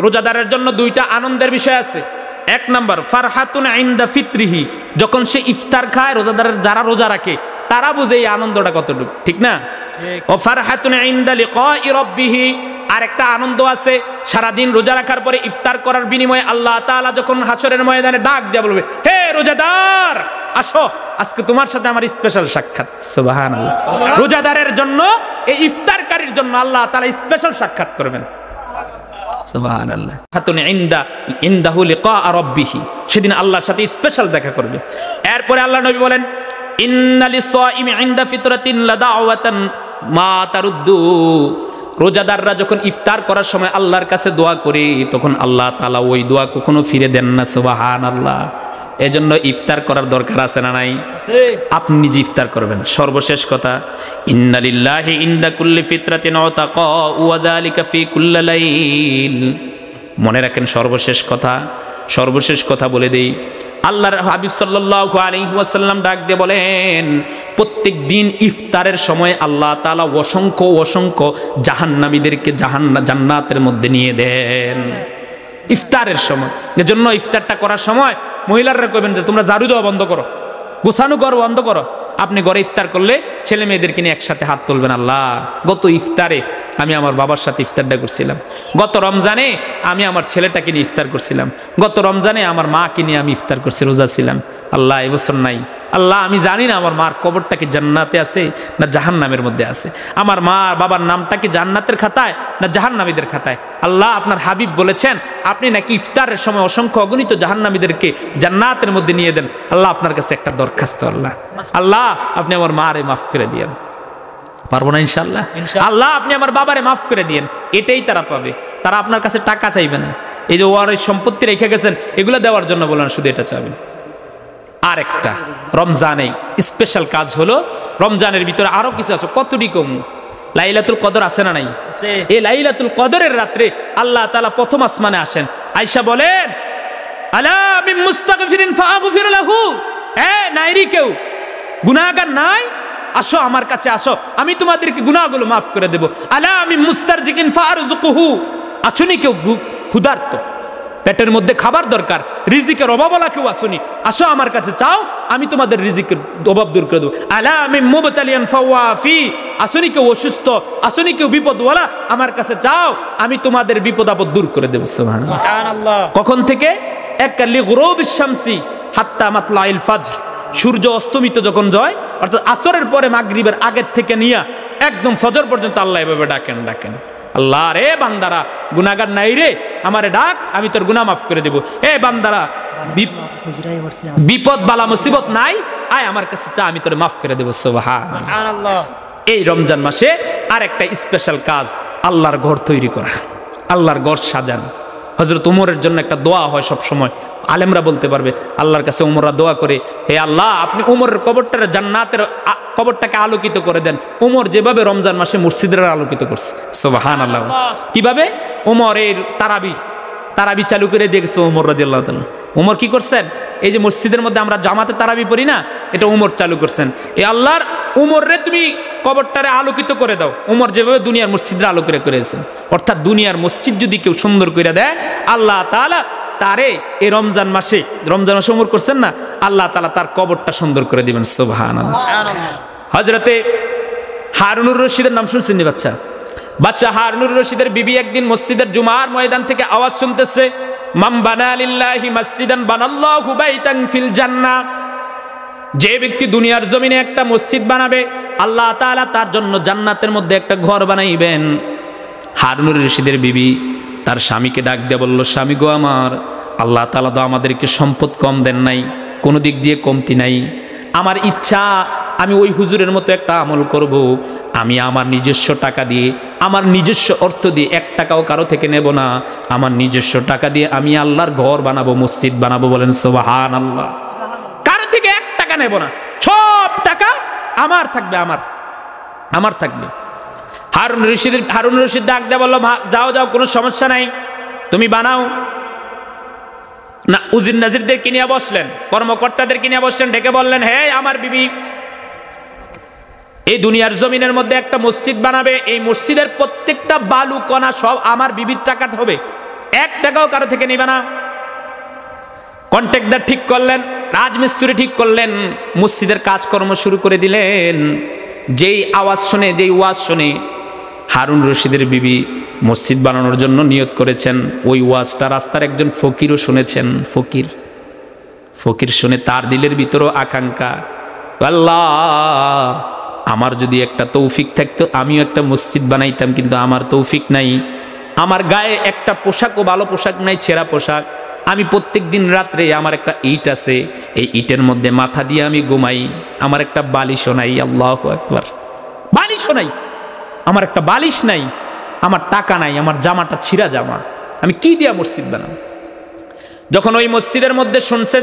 রোজাদারের জন্য দুইটা আনন্দের বিষয় আছে। এক নাম্বার ফারহাতুন ইনদা ফিত্রিহি, যখন সে ইফতার খায়, রোজাদারের যারা রোজা রাখে তারা বুঝে এই আনন্দটা কতটুকু, ঠিক না? ও ফারহাতুন ইনদা লিকাই রাব্বিহি, আরেকটা আনন্দ আছে সারাদিন রোজা রাখার পরে ইফতার করার বিনিময়ে আল্লাহ তাআলা যখন হাশরের ময়দানে ডাক দিয়ে বলবে, হে রোজাদার আসো, আজকে তোমার সাথে আমার স্পেশাল সাক্ষাৎ। সুবহানাল্লাহ। রোজাদারের জন্য, এই ইফতারকারীর জন্য আল্লাহ তাআলা স্পেশাল সাক্ষাৎ করবেন। সুবহানাল্লাহ। হাতুন ইনদাহু লিকা রাব্বিহি, সেদিন আল্লাহর সাথে স্পেশাল দেখা করবে। এরপরে আল্লাহ নবী বলেন, ইন্না লিসাইমি ইনদা ফিতরাতিন লাদাওয়াতান মা তারুদ্দু, রোজাদাররা যখন ইফতার করার সময় আল্লাহর কাছে দোয়া করে, তখন আল্লাহ তাআলা ওই দোয়া কখনো ফিরে দেন না। সুবহানাল্লাহ। এজন্য ইফতার করার দরকার আছে না নাই? আপনি নিজে ইফতার করবেন। সর্বশেষ কথা, ইন্না লিল্লাহি ইনদা কুল্লি ফিতরাতিন উতাকা ওয়া যালিকা ফি কুল্লি লাইল। মনে রাখেন সর্বশেষ কথা বলে দেই, আল্লাহর হাবিব সাল্লাল্লাহু আলাইহি ওয়াসাল্লাম ডাক দিয়ে বলেন, প্রত্যেক দিন ইফতারের সময় আল্লাহ তাআলা অসংখ্য জাহান্নামীদেরকে জান্নাতের মধ্যে নিয়ে দেন ইফতারের সময়। এজন্য ইফতারটা করার সময় মহিলারা কইবেন যে তোমরা ঝাড়ু দেওয়া বন্ধ করো, গোছানো করো বন্ধ করো। আপনি ঘরে ইফতার করলে ছেলে মেয়েদেরকে নিয়ে একসাথে হাত তুলবেন। আল্লাহ, গত ইফতারে আমি আমার বাবার সাথে ইফতারটা করছিলাম, গত রমজানে আমি আমার ছেলেটাকে নিয়ে ইফতার করছিলাম, গত রমজানে আমার মাকে নিয়ে আমি ইফতার করছি, রোজা ছিলাম। আল্লাহ, এবছর নাই। আল্লাহ, আমি জানি না আমার মার কবরটা কি জান্নাতে আছে না জাহান্নামের মধ্যে আছে, আমার মা বাবার নামটা কি জান্নাতের খাতায় না জাহান্নামীদের খাতায়। আল্লাহ, আপনার হাবিব বলেছেন আপনি নাকি ইফতারের সময় অসংখ্য অগণিত জাহান্নামীদেরকে জান্নাতের মধ্যে নিয়ে দেন। আল্লাহ, আপনার কাছে একটা দরখাস্ত, আল্লাহ আপনি আমার মারে মাফ করে দিয়েন। পারবো না ইনশাআল্লাহ? আল্লাহ, আপনি আমার বাবারে মাফ করে দিয়েন। এটাই তারা পাবে, তারা আপনার কাছে টাকা চাইবে না। এই যে ওর সম্পত্তি রেখে গেছেন এগুলো দেওয়ার জন্য বলেন, শুধু এটা চাবেন। আর একটা রমজানে স্পেশাল কাজ হলো, রমজানের ভিতরে আরো কিছু আছে, কতটি কম লাইলাতুল কদর আছে না নাই? এই লাইলাতুল কদরের রাত্রে আল্লাহ তাআলা প্রথম আসমানে আসেন। আয়েশা বলেন, আলা মিন মুস্তাগফিরিন ফাগফির লাহু, নাইরি কেউ গুনাহগার নাই, আসো আমার কাছে আসো, আমি তোমাদেরকে গুনাহগুলো মাফ করে দেব। আলা মিন মুস্তারজিকিন ফারযুকুহু, আছুনি কেউ ক্ষুধার্ত, পেটের মধ্যে খাবার দরকার, রিজিকের অভাবওয়ালা কেউ আসুনি, আসো আমার কাছে চাও, আমি তোমাদের রিজিকের অভাব দূর করে দেবো। আলা মিন মুবতালিয়ান ফাওয়াফি, আসুনি কেউ অসুস্থ, আসুনি কেউ বিপদওয়ালা, আমার কাছে চাও, আমি তোমাদের বিপদ আপদ দূর করে দেবো। সুবহানাল্লাহ। কখন থেকে? একালি গুরুবিশ শামসি হাত্তা মাতলাইল ফাজর, সূর্য অস্তমিত যখন যায়, অর্থাৎ আসরের পরে মাগরিবের আগের থেকে নিয়ে একদম ফজর পর্যন্ত আল্লাহ এভাবে ডাকেন, আল্লাহ রে বান্দারা গুনাহগার নাই রে, আমারে ডাক, আমি তোর গুনাহ মাফ করে দেব। এ বান্দারা বিপদ বালা মুসিবত নাই, আয় আমার কাছে চা, আমি তোর মাফ করে দেব। সুবহানাল্লাহ। এই রমজান মাসে আরেকটা স্পেশাল কাজ, আল্লাহর ঘর তৈরি করা, আল্লাহর ঘর সাজানো। হযরত ওমরের জন্য একটা দোয়া হয় সব সময়, আলেমরা বলতে পারবে। আল্লাহর কাছে ওমররা দোয়া করে, হে আল্লাহ আপনি ওমরের কবরটার জান্নাতের কবরটাকে আলোকিত করে দেন, ওমর যেভাবে রমজান মাসে মসজিদের আলোকিত করছে। সুবহানাল্লাহ। কিভাবে? ওমরের তারাবি চালু করে দিয়েছে ওমর রাদিয়াল্লাহু তাআলা। ওমর কি করছেন? এই যে মসজিদের মধ্যে আমরা জামাতে তারাবি পড়ি না, এটা ওমর চালু করছেন। এই আল্লাহর ওমররে তুমি কবরটারে আলোকিত করে দাও, ওমর যেভাবে দুনিয়ার মসজিদরা আলোকিত করেছেন। অর্থাৎ দুনিয়ার মসজিদ যদি কেউ সুন্দর করে দেয়, আল্লাহ তাআলা তারে এই রমজান মাসে ওমর করছেন না, আল্লাহ তাআলা তার কবরটা সুন্দর করে দিবেন। সুবহানাল্লাহ। হযরতে হারুনুর রশিদের নাম শুনছেন নি? বাচ্চা হারুনুর রশিদের বিবি একদিন মসজিদের জুমার ময়দান থেকে আওয়াজ শুনতেছে, মান বানা লিল্লাহি মসজিদান বানাল্লাহু বাইতান ফিল জান্নাহ, যে ব্যক্তি দুনিয়ার জমিনে একটা মসজিদ বানাবে, আল্লাহ তাআলা তার জন্য জান্নাতের মধ্যে একটা ঘর বানাইবেন। হারুনুর রশিদের বিবি তার স্বামীকে ডাক দিয়ে বলল, স্বামী গো আমার, আল্লাহ তাআলা তো আমাদেরকে সম্পদ কম দেন নাই, কোনো দিক দিয়ে কমতি নাই, আমার ইচ্ছা আমি ওই হুজুরের মতো একটা আমল করব, আমি আমার নিজস্ব টাকা দিয়ে, আমার নিজস্ব অর্থ দিয়ে, 1 টাকাও কারো থেকে নেব না, আমার নিজস্ব টাকা দিয়ে আমি আল্লাহর ঘর বানাবো, মসজিদ বানাবো। বলেন সুবহানাল্লাহ। কারো থেকে 1 টাকা নেব না, সব টাকা আমার থাকবে, আমার থাকবে। হারুন রশিদ ডাক দেয়া বলল, যাও কোনো সমস্যা নাই, তুমি বানাও না। উজির নাজিরদেরকে নিয়ে বসলেন, কর্মকর্তাদেরকে নিয়ে বসলেন, ডেকে বললেন, হে আমার বিবি, এই দুনিয়ার জমিনের মধ্যে একটা মসজিদ বানাবে, এই মসজিদের প্রত্যেকটা বালু কণা সব আমার বিবির টাকাতে হবে, 1 টাকাও কারো থেকে নিবে না। কন্ট্রাক্টর ঠিক করলেন, রাজমিস্ত্রি ঠিক করলেন, মসজিদের কাজকর্ম শুরু করে দিলেন। যেই আওয়াজ শুনে, যেই ওয়াজ শুনে হারুন রশিদের বিবি মসজিদ বানানোর জন্য নিয়ত করেছেন, ওই ওয়াজটা রাস্তার একজন ফকিরও শুনেছেন। ফকির শুনে তার দিলের ভিতরও আকাঙ্ক্ষা, আল্লাহ আমার যদি একটা তৌফিক থাকতো আমিও একটা মসজিদ বানাইতাম, কিন্তু আমার তৌফিক নাই। আমার গায়ে একটা পোশাকও ভালো পোশাক নাই, ছেঁড়া পোশাক। আমি প্রত্যেক দিন রাত্রে আমার একটা ইট আছে, এই ইটের মধ্যে মাথা দিয়ে আমি ঘুমাই। আমার একটা বালিশও নাই, আল্লাহু আকবার, বালিশও নাই, আমার একটা বালিশ নাই, আমার টাকা নাই, আমার জামাটা ছিঁড়া জামা, আমি কি দিয়া মসজিদ বানাবো? যখন ওই মসজিদের মধ্যে শুনছে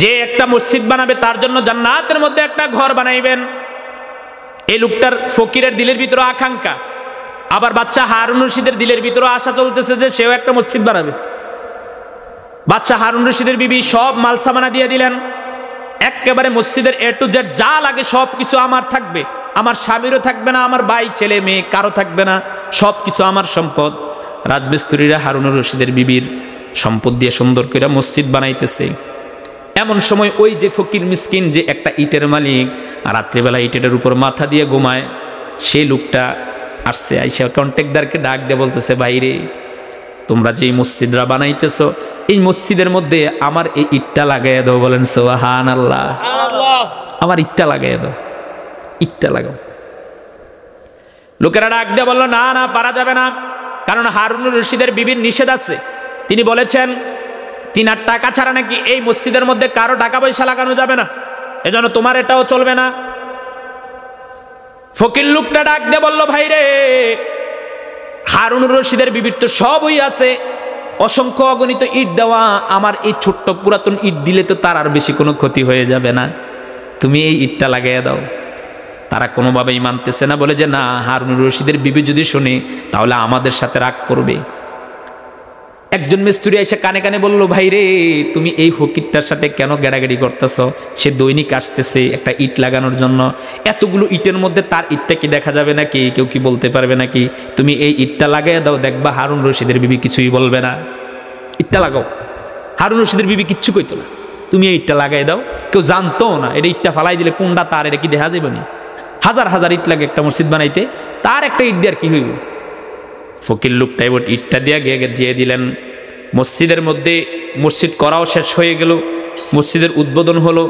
যে একটা মসজিদ বানাবে তার জন্য জান্নাতের মধ্যে একটা ঘর বানাইবেন, এই লোকটার ফকিরের দিলের ভিতরে আকাঙ্ক্ষা, আবার বাচ্চা হারুন রশিদের দিলের ভিতরে আশা চলতেছে যে সেও একটা মসজিদ বানাবে। বাচ্চা হারুন রশিদের বিবি সব মাল সামানা দিয়ে দিলেন, একেবারে মসজিদের A to Z যা লাগে সব কিছু আমার থাকবে, আমার স্বামীরও থাকবে না, আমার ভাই ছেলে মেয়ে কারো থাকবে না, সব কিছু আমার সম্পদ। রাজমিস্ত্রিরা হারুন রশিদের বিবির সম্পদ দিয়ে সুন্দর করে মসজিদ বানাইতেছে। এমন সময় ওই যে ফকির মিসকিন, যে একটা ইটের মালিক, রাত্রিবেলা ইটের উপর মাথা দিয়ে ঘুমায়, সেই লোকটা আসছে, আইসা কন্ট্রাক্টরকে ডাক দিয়ে বলতেছে, ভাইরে তোমরা যে মসজিদরা বানাইতেছো এই মসজিদের মধ্যে আমার এই ইটটা লাগাইয়া দাও। বলেন সুবহানাল্লাহ, আমার ইটটা লাগাইয়া দাও, ইটটা লাগাও। লোকেরা ডাক দিয়ে বললো, না না, পারা যাবে না, কারণ হারুন রশিদের বিবির নিষেধ আছে। তিনি বলেছেন তিনার টাকা ছাড়া নাকি এই মসজিদের মধ্যে কারো টাকা পয়সা লাগানো যাবে না, এজন্য তোমার এটাও চলবে না। ফকির লোকটা ডাক দিয়ে বলল, ভাই রে, হারুন রশিদের বিবির তো সবই আছে, অসংখ্য অগণিত ইট দেওয়া, আমার এই ছোট্ট পুরাতন ইট দিলে তো তার আর বেশি কোনো ক্ষতি হয়ে যাবে না, তুমি এই ইটটা লাগাইয়া দাও। তারা কোনোভাবেই মানতেছে না, বলে যে না, হারুন রশিদের বিবি যদি শুনে তাহলে আমাদের সাথে রাগ করবে। একজন মিস্ত্রি এসে কানে কানে বলল, ভাই রে তুমি এই ফকিরটার সাথে কেন গেড়াগেড়ি করতেছ? সে দৈনিক আসতেছে একটা ইট লাগানোর জন্য, এতগুলো ইটের মধ্যে তার ইটটা কি দেখা যাবে নাকি? কেউ কি বলতে পারবে নাকি? তুমি এই ইটটা লাগাইয়া দাও, দেখবা হারুন রশিদের বিবি কিছুই বলবে না। ইটটা লাগাও, হারুন রশিদের বিবি কিচ্ছু কইতো না, তুমি এই ইটটা লাগাই দাও। কেউ জানতো না এটা ইটটা ফালাই দিলে কোনটা তার, এটা কি দেখা যাবে না? হাজার হাজার ইট লাগে একটা মসজিদ বানাইতে, তার একটা ইট দিয়ে আর কি হইব? ফকির লোকটা এবার ইটটা দিয়ে দিলেন। মসজিদের মধ্যে মসজিদ করাও শেষ হয়ে গেল, মসজিদের উদ্বোধন হলো,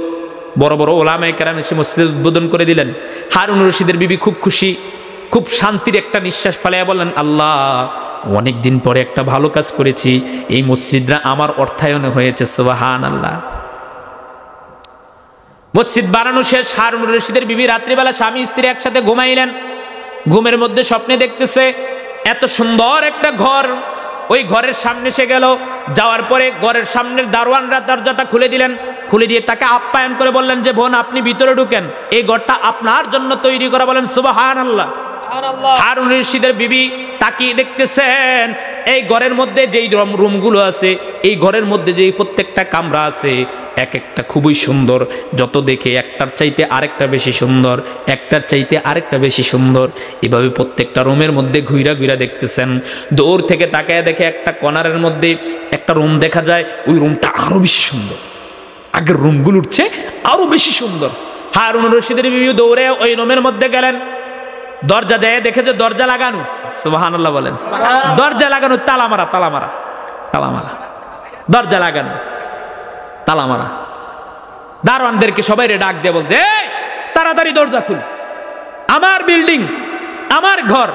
বড় বড় ওলামায়ে কেরাম এসে মসজিদের উদ্বোধন করে দিলেন। হারুন রশিদের বিবি খুব খুশি, খুব শান্তির একটা নিঃশ্বাস ফেলাইয়া বললেন, আল্লাহ অনেক দিন পরে একটা ভালো কাজ করেছি, এই মসজিদরা আমার অর্থায়নে হয়েছে, সুবহানাল্লাহ। মসজিদ বানানো শেষ, হারুন রশিদের বিবি রাত্রিবেলা স্বামী স্ত্রী একসাথে ঘুমাইলেন। ঘুমের মধ্যে স্বপ্নে দেখতেছে এত সুন্দর একটা ঘর, ওই ঘরের সামনে সে গেল, যাওয়ার পরে ঘরের সামনের দারোয়ানরা দরজাটা খুলে দিলেন, খুলে দিয়ে তাকে আপ্যায়ন করে বললেন যে বোন আপনি ভিতরে ঢুকেন, এই ঘরটা আপনার জন্য তৈরি করা। বলেন সুবহানাল্লাহ। হারুন রশিদের বিবি তাকিয়ে দেখতেছেন এই ঘরের মধ্যে যেই রুমগুলো আছে, এই ঘরের মধ্যে যেই প্রত্যেকটা কামরা আছে এক একটা খুবই সুন্দর, যত দেখে একটার চাইতে আরেকটা বেশি সুন্দর, একটার চাইতে আরেকটা বেশি সুন্দর। এভাবে প্রত্যেকটা রুমের মধ্যে ঘুরা ঘুরা দেখতেছেন। দূর থেকে তাকায় দেখে একটা কর্নারের মধ্যে একটা রুম দেখা যায়, ওই রুমটা আরো বেশি সুন্দর, আগের রুমগুলো উঠছে আরো বেশি সুন্দর। হারুন রশিদের বিবি দৌড়ে ওই রুমের মধ্যে গেলেন, দরজা যায় দেখে যে দরজা লাগানো, সুবহানাল্লাহ বলেন, দরজা লাগানো, তালা মারা, তালা মারা, তালা মারা, দরজা লাগানো, তালা মারা। দারোয়ানদেরকে সবাই ডাক দিয়ে বলছে, এই তাড়াতাড়ি দরজা খুল, আমার বিল্ডিং, আমার ঘর,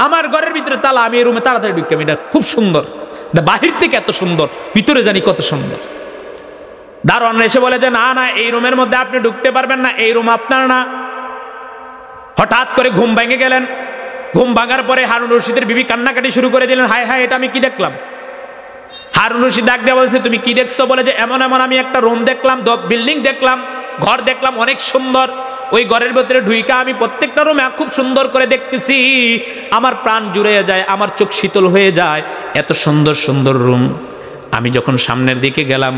আমার ঘরের ভিতরে তালা, আমি এই রুমে তাড়াতাড়ি ঢুকলাম, এটা খুব সুন্দর, এটা বাহির থেকে এত সুন্দর, ভিতরে জানি কত সুন্দর। দারোয়ান এসে বলে যে না না, এই রুমের মধ্যে আপনি ঢুকতে পারবেন না, এই রুম আপনার না। হঠাৎ করে ঘুম ভেঙে গেলেন। ঘুম ভাঙার পরে হারুন রশিদের বিবি কান্নাকাটি শুরু করে দিলেন, হায় হায় এটা আমি কি দেখলাম? হারুন রশিদ ডাক দিয়ে বলছে, তুমি কি দেখছো? বলে যে এমন এমন আমি একটা রুম দেখলাম, বিল্ডিং দেখলাম, ঘর দেখলাম অনেক সুন্দর, ওই ঘরের ভিতরে ঢুইকা আমি প্রত্যেকটা রুমে খুব সুন্দর করে দেখতেছি, আমার প্রাণ জুড়ে যায়, আমার চোখ শীতল হয়ে যায়, এত সুন্দর সুন্দর রুম। আমি যখন সামনের দিকে গেলাম,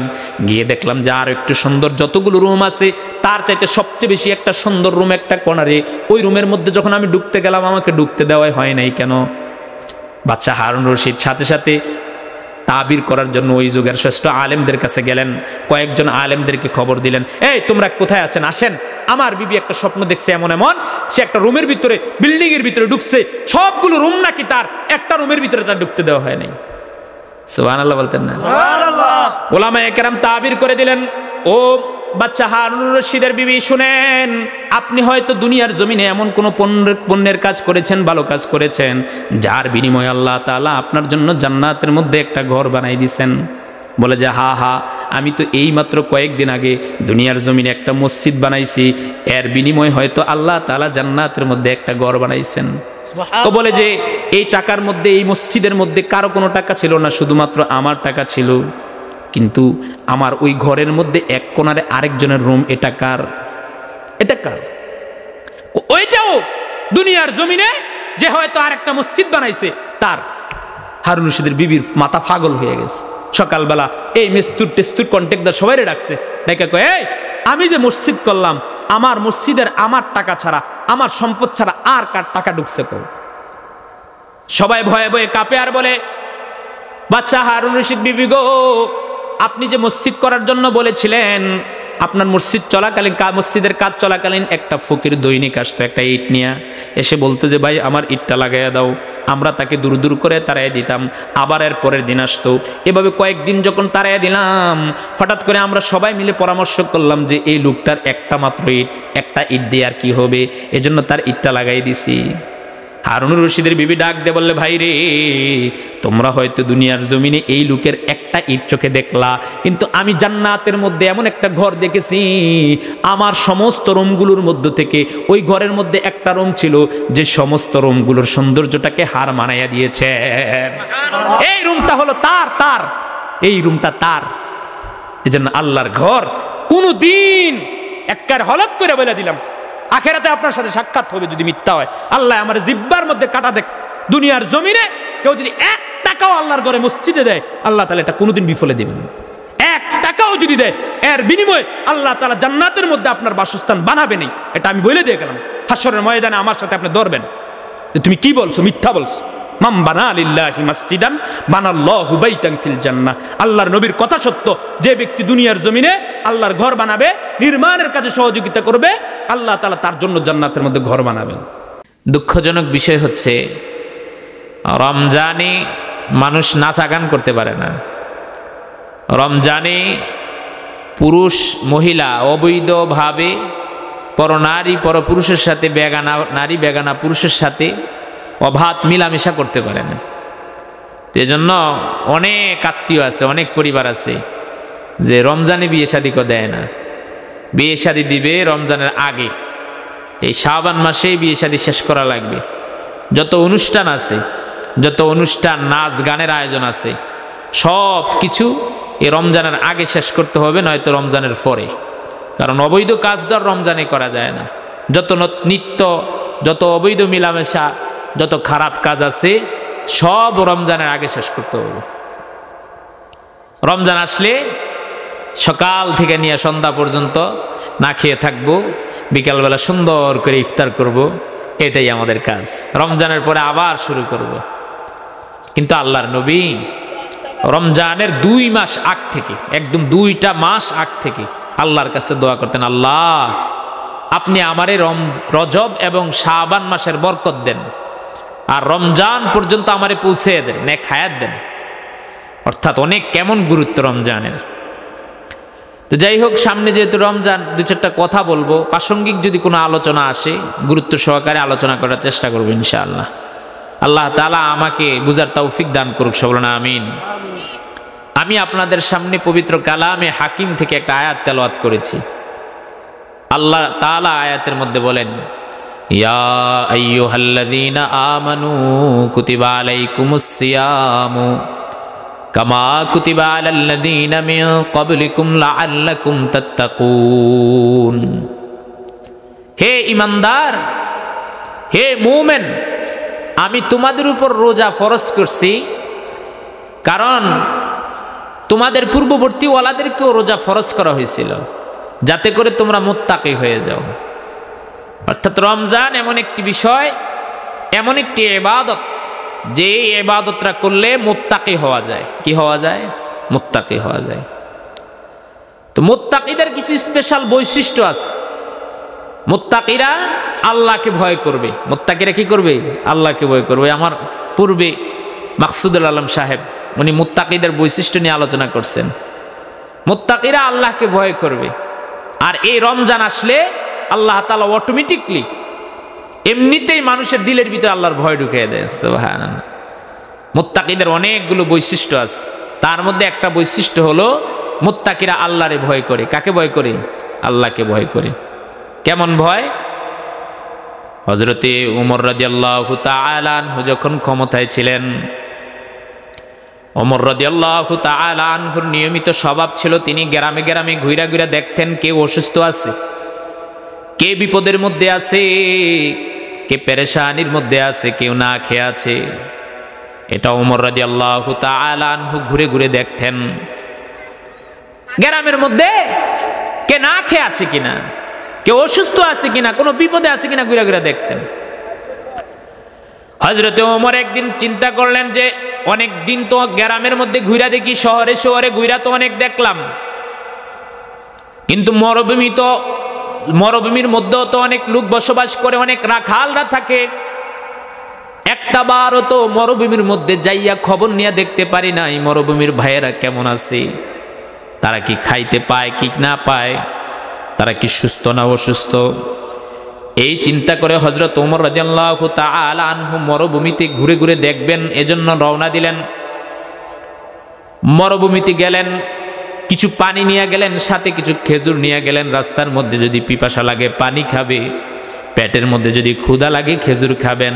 গিয়ে দেখলাম যে আর একটু সুন্দর, যতগুলো রুম আছে তার চাইতে সবচেয়ে বেশি একটা সুন্দর রুম একটা কর্নারে। ওই রুমের মধ্যে যখন আমি ঢুকতে গেলাম, আমাকে ঢুকতে দেওয়াই হয় নাই কেন? বাদশাহ হারুন রশিদ সাথে সাথে তাবির করার জন্য ওই যুগের শ্রেষ্ঠ আলেমদের কাছে গেলেন, কয়েকজন আলেমদেরকে খবর দিলেন, এই তোমরা কোথায় আছেন, আসেন, আমার বিবি একটা স্বপ্ন দেখছে এমন এমন, সে একটা রুমের ভিতরে, বিল্ডিং এর ভিতরে ঢুকছে, সবগুলো রুম নাকি তার, একটা রুমের ভিতরে তার ঢুকতে দেওয়া হয় নাই। সুবহানাল্লাহ বলতেন না? উলামায়ে কেরাম তাবির করে দিলেন, ও বাদশাহ হারুন রশিদের বিবি শুনেন, আপনি হয়তো দুনিয়ার জমিনে এমন কোন পুণ্যের কাজ করেছেন, ভালো কাজ করেছেন, যার বিনিময়ে আল্লাহ তাআলা আপনার জন্য জান্নাতের মধ্যে একটা ঘর বানাই দিয়েছেন। বলে যে হা হা, আমি তো এই মাত্র কয়েকদিন আগে দুনিয়ার জমিনে একটা মসজিদ বানাইছি, এর বিনিময়ে হয়তো আল্লাহ তাআলা জান্নাতের মধ্যে একটা ঘর বানাইছেন। তো বলে যে এই টাকার মধ্যে, এই মসজিদের মধ্যে কারো কোনো টাকা ছিল না, শুধুমাত্র আমার টাকা ছিল, কিন্তু আমার ওই ঘরের মধ্যে এক কোণারে আরেকজনের রুম, এটা কার? এটা কার? ওইটাও দুনিয়ার জমিনে যে হয়তো আরেকটা মসজিদ বানাইছে তার। হারুন রশিদের বিবির মাথা পাগল হয়ে গেছে। সকালবেলা এই মেস্তুর টেস্তুর কন্ট্রাক্টর সবাই ডাকছে, ডেকে কয়, এই আমি যে মসজিদ করলাম, আমার মসজিদের আমার টাকা ছাড়া, আমার সম্পদ ছাড়া আর কার টাকা ঢুকছে কো? সবাই ভয়ে ভয়ে কাঁপে আর বলে, বাদশাহ হারুন রশিদ বিবি গো, আপনি যে মসজিদ করার জন্য বলেছিলেন, আপনার মসজিদ চলাকালীন, মসজিদের কাজ চলাকালীন একটা ফকির দৈনিক আসতো একটা ইট নিয়ে, এসে বলতো যে ভাই আমার ইটটা লাগাইয়া দাও, আমরা তাকে দূর দূর করে তাড়াইয়া দিতাম, আবার এর পরের দিন আসতো, এভাবে কয়েকদিন যখন তাড়াইয়া দিলাম, হঠাৎ করে আমরা সবাই মিলে পরামর্শ করলাম যে এই লোকটার একটা মাত্র ইট, একটা ইট দিয়ে আর কি হবে, এজন্য তার ইটটা লাগাই দিছি। হারুন রশিদের বিবি ডাক দিয়ে বললে, ভাই রে, তোমরা হয়তো দুনিয়ার জমিনে এই লোকের একটা ইট চোখে দেখলা, কিন্তু আমি জান্নাতের মধ্যে এমন একটা ঘর দেখেছি, আমার সমস্ত রুমগুলোর মধ্য থেকে ওই ঘরের মধ্যে একটা রুম ছিল যে সমস্ত রুমগুলোর সৌন্দর্যটাকে হার মানাইয়া দিয়েছে। এই রুমটা হলো তার, এই রুমটা তার। এজন্য আল্লাহর ঘর কোনদিন একবার হলক করে বলে দিলাম, আখেরাতে আপনার সাথে সাক্ষাৎ হবে যদি মিথ্যা হয়। আল্লাহ আমার জিব্বার মধ্যে কাটা দেখ, দুনিয়ার জমিনে কেউ যদি 1 টাকাও আল্লাহর ঘরে মসজিদে দেয়, আল্লাহ তাআলা এটা কোনোদিন বিফলে দেবেন। 1 টাকাও যদি দেয়, এর বিনিময়ে আল্লাহ তাআলা জান্নাতের মধ্যে আপনার বাসস্থান বানাবেন। এটা আমি বলে দিয়ে গেলাম। হাশরের ময়দানে আমার সাথে আপনি ধরবেন যে তুমি কি বলছো, মিথ্যা বলছো। মাম বানা লিল্লাহি মাসজিদান বানাল্লাহু বাইতান ফিল জান্নাহ। আল্লাহর নবীর কথা সত্য, যে ব্যক্তি দুনিয়ার জমিনে আল্লাহর ঘর বানাবে, নির্মাণের কাজে সহযোগিতা করবে, আল্লাহ তাআলা তার জন্য জান্নাতের মধ্যে ঘর বানাবেন। দুঃখজনক বিষয় হচ্ছে রমজানে মানুষ নাচা গান করতে পারে না। রমজানে পুরুষ মহিলা অবৈধভাবে পরনারী পরপুরুষের সাথে, বেগানা নারী বেগানা পুরুষের সাথে অবাধ মিলামেশা করতে পারে না। এজন্য অনেক আত্মীয় আছে, অনেক পরিবার আছে যে রমজানে বিয়ে শাদী দেয় না, বিয়ে শাদী দিবে রমজানের আগে। এই শাবান মাসেই বিয়ে শাদী শেষ করা লাগবে। যত অনুষ্ঠান আছে, যত অনুষ্ঠান, নাচ গানের আয়োজন আছে, সব কিছু এই রমজানের আগে শেষ করতে হবে, নয়তো রমজানের পরে। কারণ অবৈধ কাজ তো আর রমজানে করা যায় না। যত নিত্য, যত অবৈধ মিলামেশা, যত খারাপ কাজ আছে, সব রমজানের আগে শেষ করতে হবে। রমজান আসলে সকাল থেকে নিয়ে সন্ধ্যা পর্যন্ত না খেয়ে থাকবো, বিকালবেলা সুন্দর করে ইফতার করব, এটাই আমাদের কাজ। রমজানের পরে আবার শুরু করব। কিন্তু আল্লাহর নবী রমজানের 2 মাস আগ থেকে, একদম 2টা মাস আগ থেকে আল্লাহর কাছে দোয়া করতেন, আল্লাহ আপনি আমারে রজব এবং শাবান মাসের বরকত দেন, আর রমজান পর্যন্ত আমারে পৌঁছে দেন, নেক হায়াত দেন। অর্থাৎ অনেক কেমন গুরুত্ব রমজানের। তো যাই হোক, সামনে যেহেতু রমজান, 2-4টা কথা বলবো। প্রাসঙ্গিক যদি কোনো আলোচনা আসে, গুরুত্ব সহকারে আলোচনা করার চেষ্টা করবো ইনশাআল্লাহ। আল্লাহ তাআলা আমাকে বুঝার তৌফিক দান করুক, সকলে না আমিন। আমি আপনাদের সামনে পবিত্র কালামে হাকিম থেকে একটা আয়াত তেলাওয়াত করেছি। আল্লাহ তাআলা আয়াতের মধ্যে বলেন, ইয়া আইয়ুহাল্লাযীনা আমানু কুতিবা আলাইকুমুস সিয়ামু কামা কুতিবা আলাল্লাযীনা মিন ক্বাবলিকুম লাআল্লাকুম তাত্তাকুন। হে ঈমানদার, হে মুমিন, আমি তোমাদের উপর রোজা ফরজ করছি, কারণ তোমাদের পূর্ববর্তী ওয়ালাদেরকেও রোজা ফরজ করা হয়েছিল, যাতে করে তোমরা মুত্তাকি হয়ে যাও। অর্থাৎ রমজান এমন একটি বিষয়, এমন একটি ইবাদত, যে ইবাদতটা করলে মুত্তাকি হওয়া যায়। কি হওয়া যায়? মুত্তাকি হওয়া যায়। তো মুত্তাকিদের কিছু স্পেশাল বৈশিষ্ট্য আছে। মুত্তাকিরা আল্লাহকে ভয় করবে। মুত্তাকিরা কি করবে? আল্লাহকে ভয় করবে। আমার পূর্বে মাকসুদুল আলম সাহেব উনি মুত্তাকিদের বৈশিষ্ট্য নিয়ে আলোচনা করছেন। মুত্তাকিরা আল্লাহকে ভয় করবে। আর এই রমজান আসলে আল্লাহ তাআলা অটোমেটিকলি এমনিতেই মানুষের দিলের ভিতরে আল্লাহর ভয় ঢুকিয়ে দেয়। সুবহানাল্লাহ। মুত্তাকিদের অনেকগুলো বৈশিষ্ট্য আছে। তার মধ্যে একটা বৈশিষ্ট্য হলো মুত্তাকিরা আল্লাহরে ভয় করে। কাকে ভয় করে? আল্লাহকে ভয় করে। কেমন ভয়? হযরতে ওমর রাদিয়াল্লাহু তাআলা আনহু যখন ক্ষমতায় ছিলেন, ওমর রাদিয়াল্লাহু তাআলা আনহুর নিয়মিত স্বভাব ছিল তিনি গ্রামে গ্রামে ঘুরে ঘুরে দেখতেন কে অসুস্থ আছে, কে বিপদের মধ্যে আছে, কে পেরেশানির মধ্যে আছে, কেউ না খেয়ে আছে। এটা ওমর রাদিয়াল্লাহু তাআলা আনহু ঘুরে ঘুরে দেখতেন। গ্রামের মধ্যে কে না খেয়ে আছে কিনা, কে অসুস্থ আছে কিনা, কোনো বিপদে আছে কিনা ঘুরে ঘুরে দেখতেন। হযরতে ওমর একদিন চিন্তা করলেন যে অনেক দিন তো গ্রামের মধ্যে ঘুরা দেখি, শহরে শহরে ঘুরা তো অনেক দেখলাম, কিন্তু মরুভূমির মধ্যেও তো অনেক লোক বসবাস করে, অনেক রাখালরা থাকে। একটা বারও তো মরুভূমির মধ্যে যাইয়া খবর নিয়ে দেখতে পারি নাই মরুভূমির ভাইয়েরা কেমন আছে, তারা কি খাইতে পায় কি না পায়, তারা কি সুস্থ না অসুস্থ। এই চিন্তা করে হযরত ওমর রাদিয়াল্লাহু তাআলা আনহু মরুভূমিতে ঘুরে ঘুরে দেখবেন এজন্য রওনা দিলেন। মরুভূমিতে গেলেন, কিছু পানি নিয়ে গেলেন, সাথে কিছু খেজুর নিয়ে গেলেন। রাস্তার মধ্যে যদি পিপাসা লাগে পানি খাবে, পেটের মধ্যে যদি ক্ষুধা লাগে খেজুর খাবেন।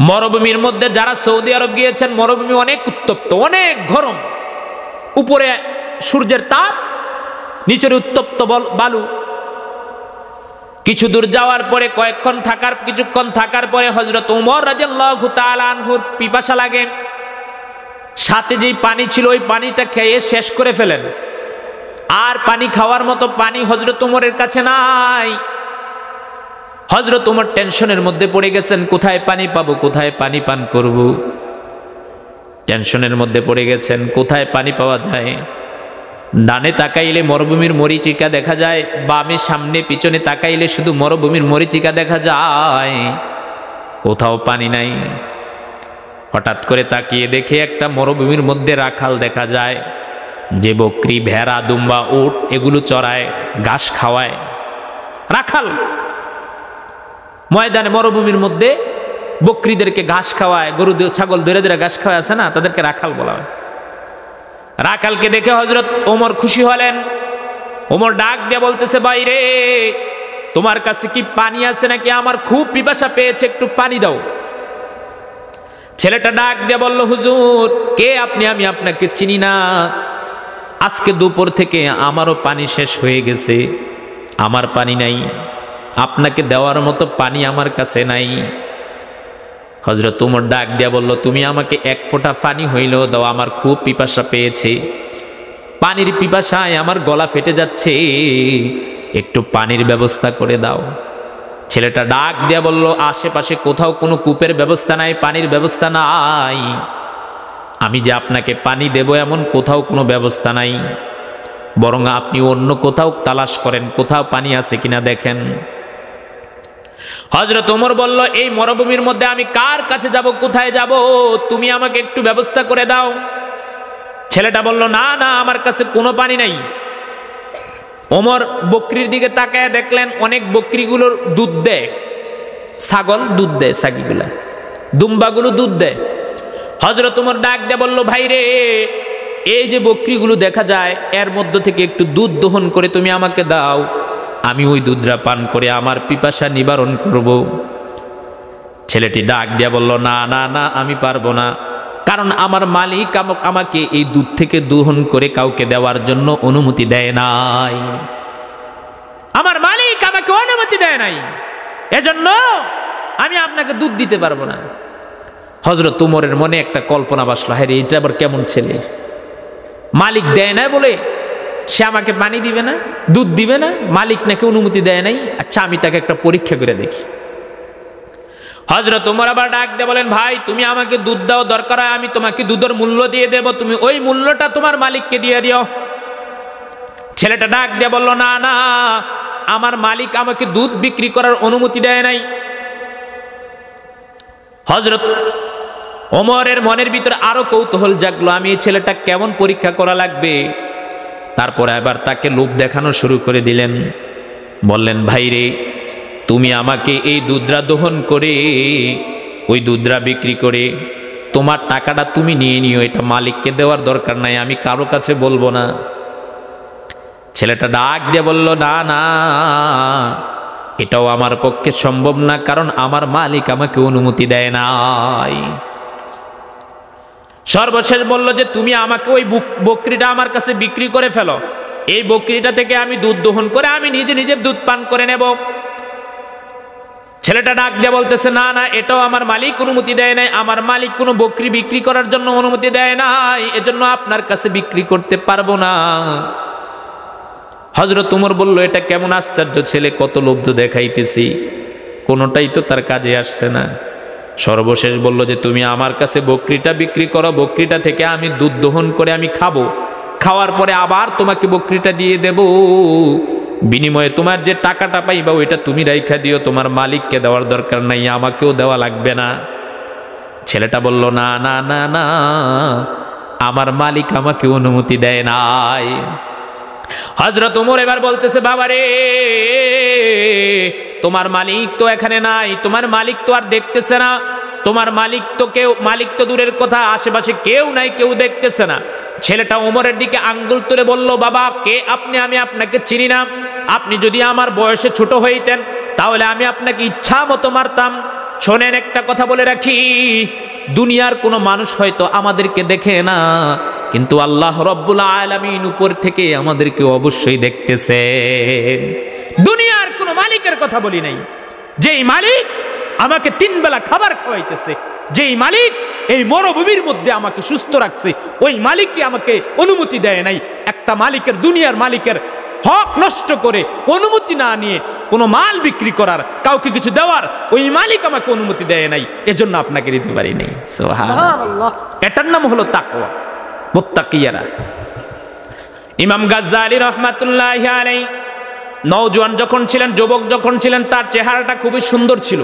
মরুভূমির মধ্যে যারা সৌদি আরব গিয়েছেন, মরুভূমি অনেক উত্তপ্ত, অনেক গরম, উপরে সূর্যের তাপ, নিচের উত্তপ্ত বালু। কিছু দূর যাওয়ার পরে কিছুক্ষণ থাকার পরে হযরত ওমর রাদিয়াল্লাহু তাআলা আনহুর পিপাসা লাগে। সাথে যেই পানি ছিল ওই পানিটা খেয়ে শেষ করে ফেলেন। আর পানি খাওয়ার মতো পানি হযরত ওমরের কাছে নাই। হযরত ওমর টেনশনের মধ্যে পড়ে গেছেন, কোথায় পানি পাবো, কোথায় পানি পান করব। টেনশনের মধ্যে পড়ে গেছেন, কোথায় পানি পাওয়া যায়। ডানে তাকাইলে মরুভূমির মরীচিকা দেখা যায়, বামে সামনে পিছনে তাকাইলে শুধু মরুভূমির মরীচিকা দেখা যায়, কোথাও পানি নাই। হঠাৎ করে তাকিয়ে দেখে একটা মরুভূমির মধ্যে রাখাল দেখা যায়, যে বকরি, ভেড়া, দুম্বা, উট এগুলো চড়ায়, ঘাস খাওয়ায়। রাখাল ময়দানে মরুভূমির মধ্যে বকরিদেরকে ঘাস খাওয়ায়, গরু ছাগল ধরে ধরে ঘাস খাওয়ায় আছে না, তাদেরকে রাখাল বলা হয়। রাখালকে দেখে হযরত ওমর খুশি হলেন। ওমর ডাক দিয়ে বলতেছে, বাইরে তোমার কাছে কি পানি আছে নাকি? আমার খুব পিপাসা পেয়েছে, একটু পানি দাও। ছেলেটা ডাক দিয়ে বলল, হুজুর কে আপনি? আমি আপনাকে চিনি না। আজকে দুপুর থেকে আমারও পানি শেষ হয়ে গেছে, আমার পানি নাই, আপনাকে দেওয়ার মতো পানি আমার কাছে নাই। হযরত ওমর ডাক দিয়া বলল, তুমি আমাকে এক ফোঁটা পানি হইলেও দাও, আমার খুব পিপাসা পেয়েছে, পানির পিপাসায় আমার গলা ফেটে যাচ্ছে, একটু পানির ব্যবস্থা করে দাও। ছেলেটা ডাক দিয়া বলল, আশেপাশে কোথাও কোনো কূপের ব্যবস্থা নাই, পানির ব্যবস্থা নাই, আমি যে আপনাকে পানি দেব এমন কোথাও কোনো ব্যবস্থা নাই, বরং আপনি অন্য কোথাও তালাশ করেন, কোথাও পানি আছে কিনা দেখেন। হযরত ওমর বলল, এই মরুভূমির মধ্যে আমি কার কাছে যাব, কোথায় যাব, তুমি আমাকে একটু ব্যবস্থা করে দাও। ছেলেটা বলল, না না, আমার কাছে কোনো পানি নাই। ওমর বকরির দিকে তাকায় দেখলেন অনেক বকরিগুলোর দুধ দেয়, ছাগল দুধ দেয়, ছাগিগুলা দুম্বাগুলো দুধ দেয়। হযরত ওমর ডাক দিয়ে বলল, ভাই রে, এই যে বকরিগুলো দেখা যায় এর মধ্য থেকে একটু দুধ দহন করে তুমি আমাকে দাও, আমি ওই দুধটা পান করে আমার পিপাসা নিবারণ করব। ছেলেটি ডাক দিয়া বলল, না না না, আমি পারবো না, কারণ আমার মালিক আমাকে এই দুধ থেকে দহন করে কাউকে দেওয়ার জন্য অনুমতি দেয় নাই, আমার মালিক আমাকে অনুমতি দেয় নাই, এজন্য আমি আপনাকে দুধ দিতে পারবো না। হযরত ওমরের মনে একটা কল্পনা বাসলো, হ্যাঁ এটা আবার কেমন ছেলে, মালিক দেয় না বলে সে আমাকে পানি দিবে না, দুধ দিবে না, মালিক নাকি অনুমতি দেয় নাই, আচ্ছা আমি তাকে একটা পরীক্ষা করে দেখি। হযরত ওমর আবার ডাক দিয়ে বলেন, ভাই তুমি আমাকে দুধ দাও, দরকার হয় আমি তোমাকে দুধের মূল্য দিয়ে দেব, তুমি ওই মূল্যটা তোমার মালিককে দিয়ে দিও। ছেলেটা ডাক দিয়ে বলল, না না, আমার মালিক আমাকে দুধ বিক্রি করার অনুমতি দেয় নাই। হযরত ওমরের মনের ভিতরে আরো কৌতূহল জাগলো, আমি এই ছেলেটা কেমন পরীক্ষা করা লাগবে। তারপরে আবার তাকে লোভ দেখানো শুরু করে দিলেন। বললেন, ভাই রে, তুমি আমাকে এই দুধরা দহন করে ওই দুধরা বিক্রি করে তোমার টাকাটা তুমি নিয়ে নিও, এটা মালিককে দেওয়ার দরকার নাই, আমি কারো কাছে বলবো না। ছেলেটা ডাক দিয়ে বলল, না না, এটাও আমার পক্ষে সম্ভব না, কারণ আমার মালিক আমাকে অনুমতি দেয় নাই। সর্বশেষ বলল যে তুমি আমাকে ওই বকরিটা আমার কাছে বিক্রি করে ফেলো, এই বকরিটা থেকে আমি দুধ দহন করে আমি নিজে নিজে দুধ পান করে নেব। ছেলেটা ডাক দিয়ে বলতেছে, না না, এটাও আমার মালিক অনুমতি দেয় নাই, আমার মালিক কোনো বকরি বিক্রি করার জন্য অনুমতি দেয় নাই, এজন্য আপনার কাছে বিক্রি করতে পারবো না। হযরত ওমর বলল, এটা কেমন আশ্চর্য ছেলে, কত লোভ দেখাইতেছি, কোনোটাই তো তার কাজে আসছে না। সর্বশেষ বলল যে তুমি আমার কাছে বকরিটা বিক্রি করো, বকরিটা থেকে আমি দুধ দহন করে আমি খাবো, খাওয়ার পরে আবার তোমাকে বকরিটা দিয়ে দেব, বিনিময়ে তোমার যে টাকাটা পাইবা ওইটা তুমি রাইখা দিও, তোমার মালিককে দেওয়ার দরকার নাই, আমাকেও দেওয়া লাগবে না। ছেলেটা বলল, না না না না, আমার মালিক আমাকে অনুমতি দেয় নাই। হযরত ওমর এবার বলতেছে, বাবারে, তোমার মালিক তো এখানে নাই, তোমার মালিক তো আর দেখতেছে না, তোমার মালিক তো দূরের কথা, আশেপাশে কেউ নাই, কেউ দেখতেছে না। ছেলেটা ওমরের দিকে আঙ্গুল তুলে বলল, বাবা কে আপনি? আমি আপনাকে চিনি না, আপনি যদি আমার বয়সে ছোট হইতেন তাহলে আমি আপনাকে ইচ্ছা মতো মারতাম। শোনেন, একটা কথা বলে রাখি, দুনিয়ার কোনো মানুষ হয়তো আমাদেরকে দেখে না, কিন্তু আল্লাহ রব্বুল আলামিন উপর থেকে আমাদেরকে অবশ্যই দেখতেছেন। দুনিয়ার কোনো মালিকের কথা বলি নাই, যেই মালিক আমাকে 3 বেলা খাবার খাওয়াইতেছে, যেই মালিক এই মরুভূমির মধ্যে আমাকে সুস্থ রাখছে, ওই মালিকই আমাকে অনুমতি দেয় নাই। একটা মালিকের, দুনিয়ার মালিকের হক নষ্ট করে অনুমতি না নিয়ে কোনো মাল বিক্রি করার, কাউকে কিছু দেওয়ার ওই মালিক আমাকে অনুমতি দেয় নাই, এজন্য আপনাকে দিতে পারি নাই। সুবহানাল্লাহ। এটার নাম হলো তাকওয়া, মুত্তাকিয়ারা। ইমাম গাজ্জালী রাহমাতুল্লাহি আলাইহি নওজোয়ান যখন ছিলেন, যুবক যখন ছিলেন, তার চেহারাটা খুবই সুন্দর ছিল।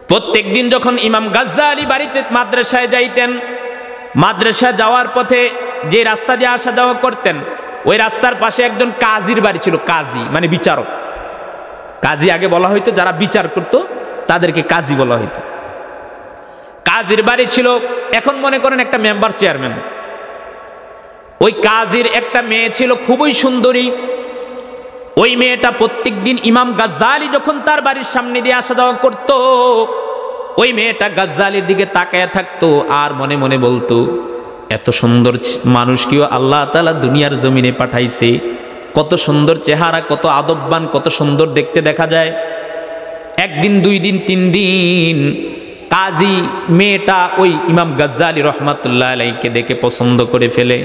প্রত্যেক দিন যখন ইমাম গাজ্জালী বাড়িতে মাদ্রাসায় যাইতেন, মাদ্রাসা যাওয়ার পথে যে রাস্তা দিয়ে আসা যাওয়া করতেন, ওই রাস্তার পাশে একজন কাজীর বাড়ি ছিল। কাজী মানে বিচারক। কাজী আগে বলা হইতো, যারা বিচার করত তাদেরকে কাজী বলা হইতো। কাজীর বাড়ি ছিল, এখন মনে করেন একটা মেম্বার চেয়ারম্যান। ওই কাজীর একটা মেয়ে ছিল খুবই সুন্দরী। ওই মেয়েটা প্রত্যেক দিন ইমাম গাজ্জালী যখন তার বাড়ির সামনে দিয়ে আসা যাওয়া করত, ওই মেয়েটা গাজ্জালীর দিকে তাকায়া থাকতো আর মনে মনে বলতো, এত সুন্দর মানুষ কেউ আল্লাহ তাআলা দুনিয়ার জমিনে পাঠাইছে, কত সুন্দর চেহারা, কত আদববান, কত সুন্দর দেখতে দেখা যায়। একদিন, 2 দিন, 3 দিন কাজী মেয়েটা ওই ইমাম গাজ্জালী রহমাতুল্লাহ আলাইহিকে দেখে পছন্দ করে ফেলে।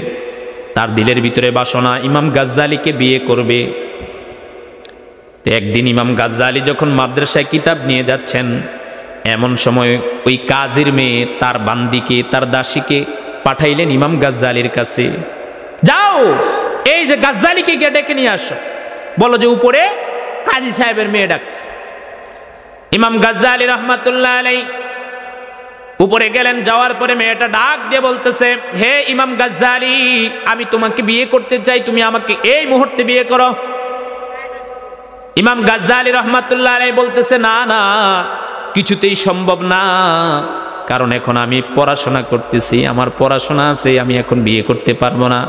তার দিলের ভিতরে বাসনা ইমাম গাজ্জালীকে বিয়ে করবে। একদিন ইমাম গাজ্জালী যখন মাদ্রাসায় কিতাব নিয়ে যাচ্ছেন, এমন সময় ওই কাজীর মেয়ে তার বান্দিকে, তার দাসীকে পাঠাইলেন ইমাম গাজ্জালীর কাছে, যাও এই যে গাজ্জালীকে গিয়ে ডেকে নিয়ে আসো, বলো যে উপরে কাজী সাহেবের মেয়ে ডাকছে। ইমাম গাজ্জালী রাহমাতুল্লাহ আলাইহি উপরে গেলেন। যাওয়ার পরে মেয়েটা ডাক দিয়ে বলতেছে, হে ইমাম গাজ্জালী, আমি তোমাকে বিয়ে করতে চাই, তুমি আমাকে এই মুহূর্তে বিয়ে করো। ইমাম গাজ্জালী রাহমাতুল্লাহ আলাইহি বলতেছে, না না, কিছুতেই সম্ভব না, কারণ এখন আমি পড়াশোনা করতেছি, আমার পড়াশোনা আছে, আমি এখন বিয়ে করতে পারবো না।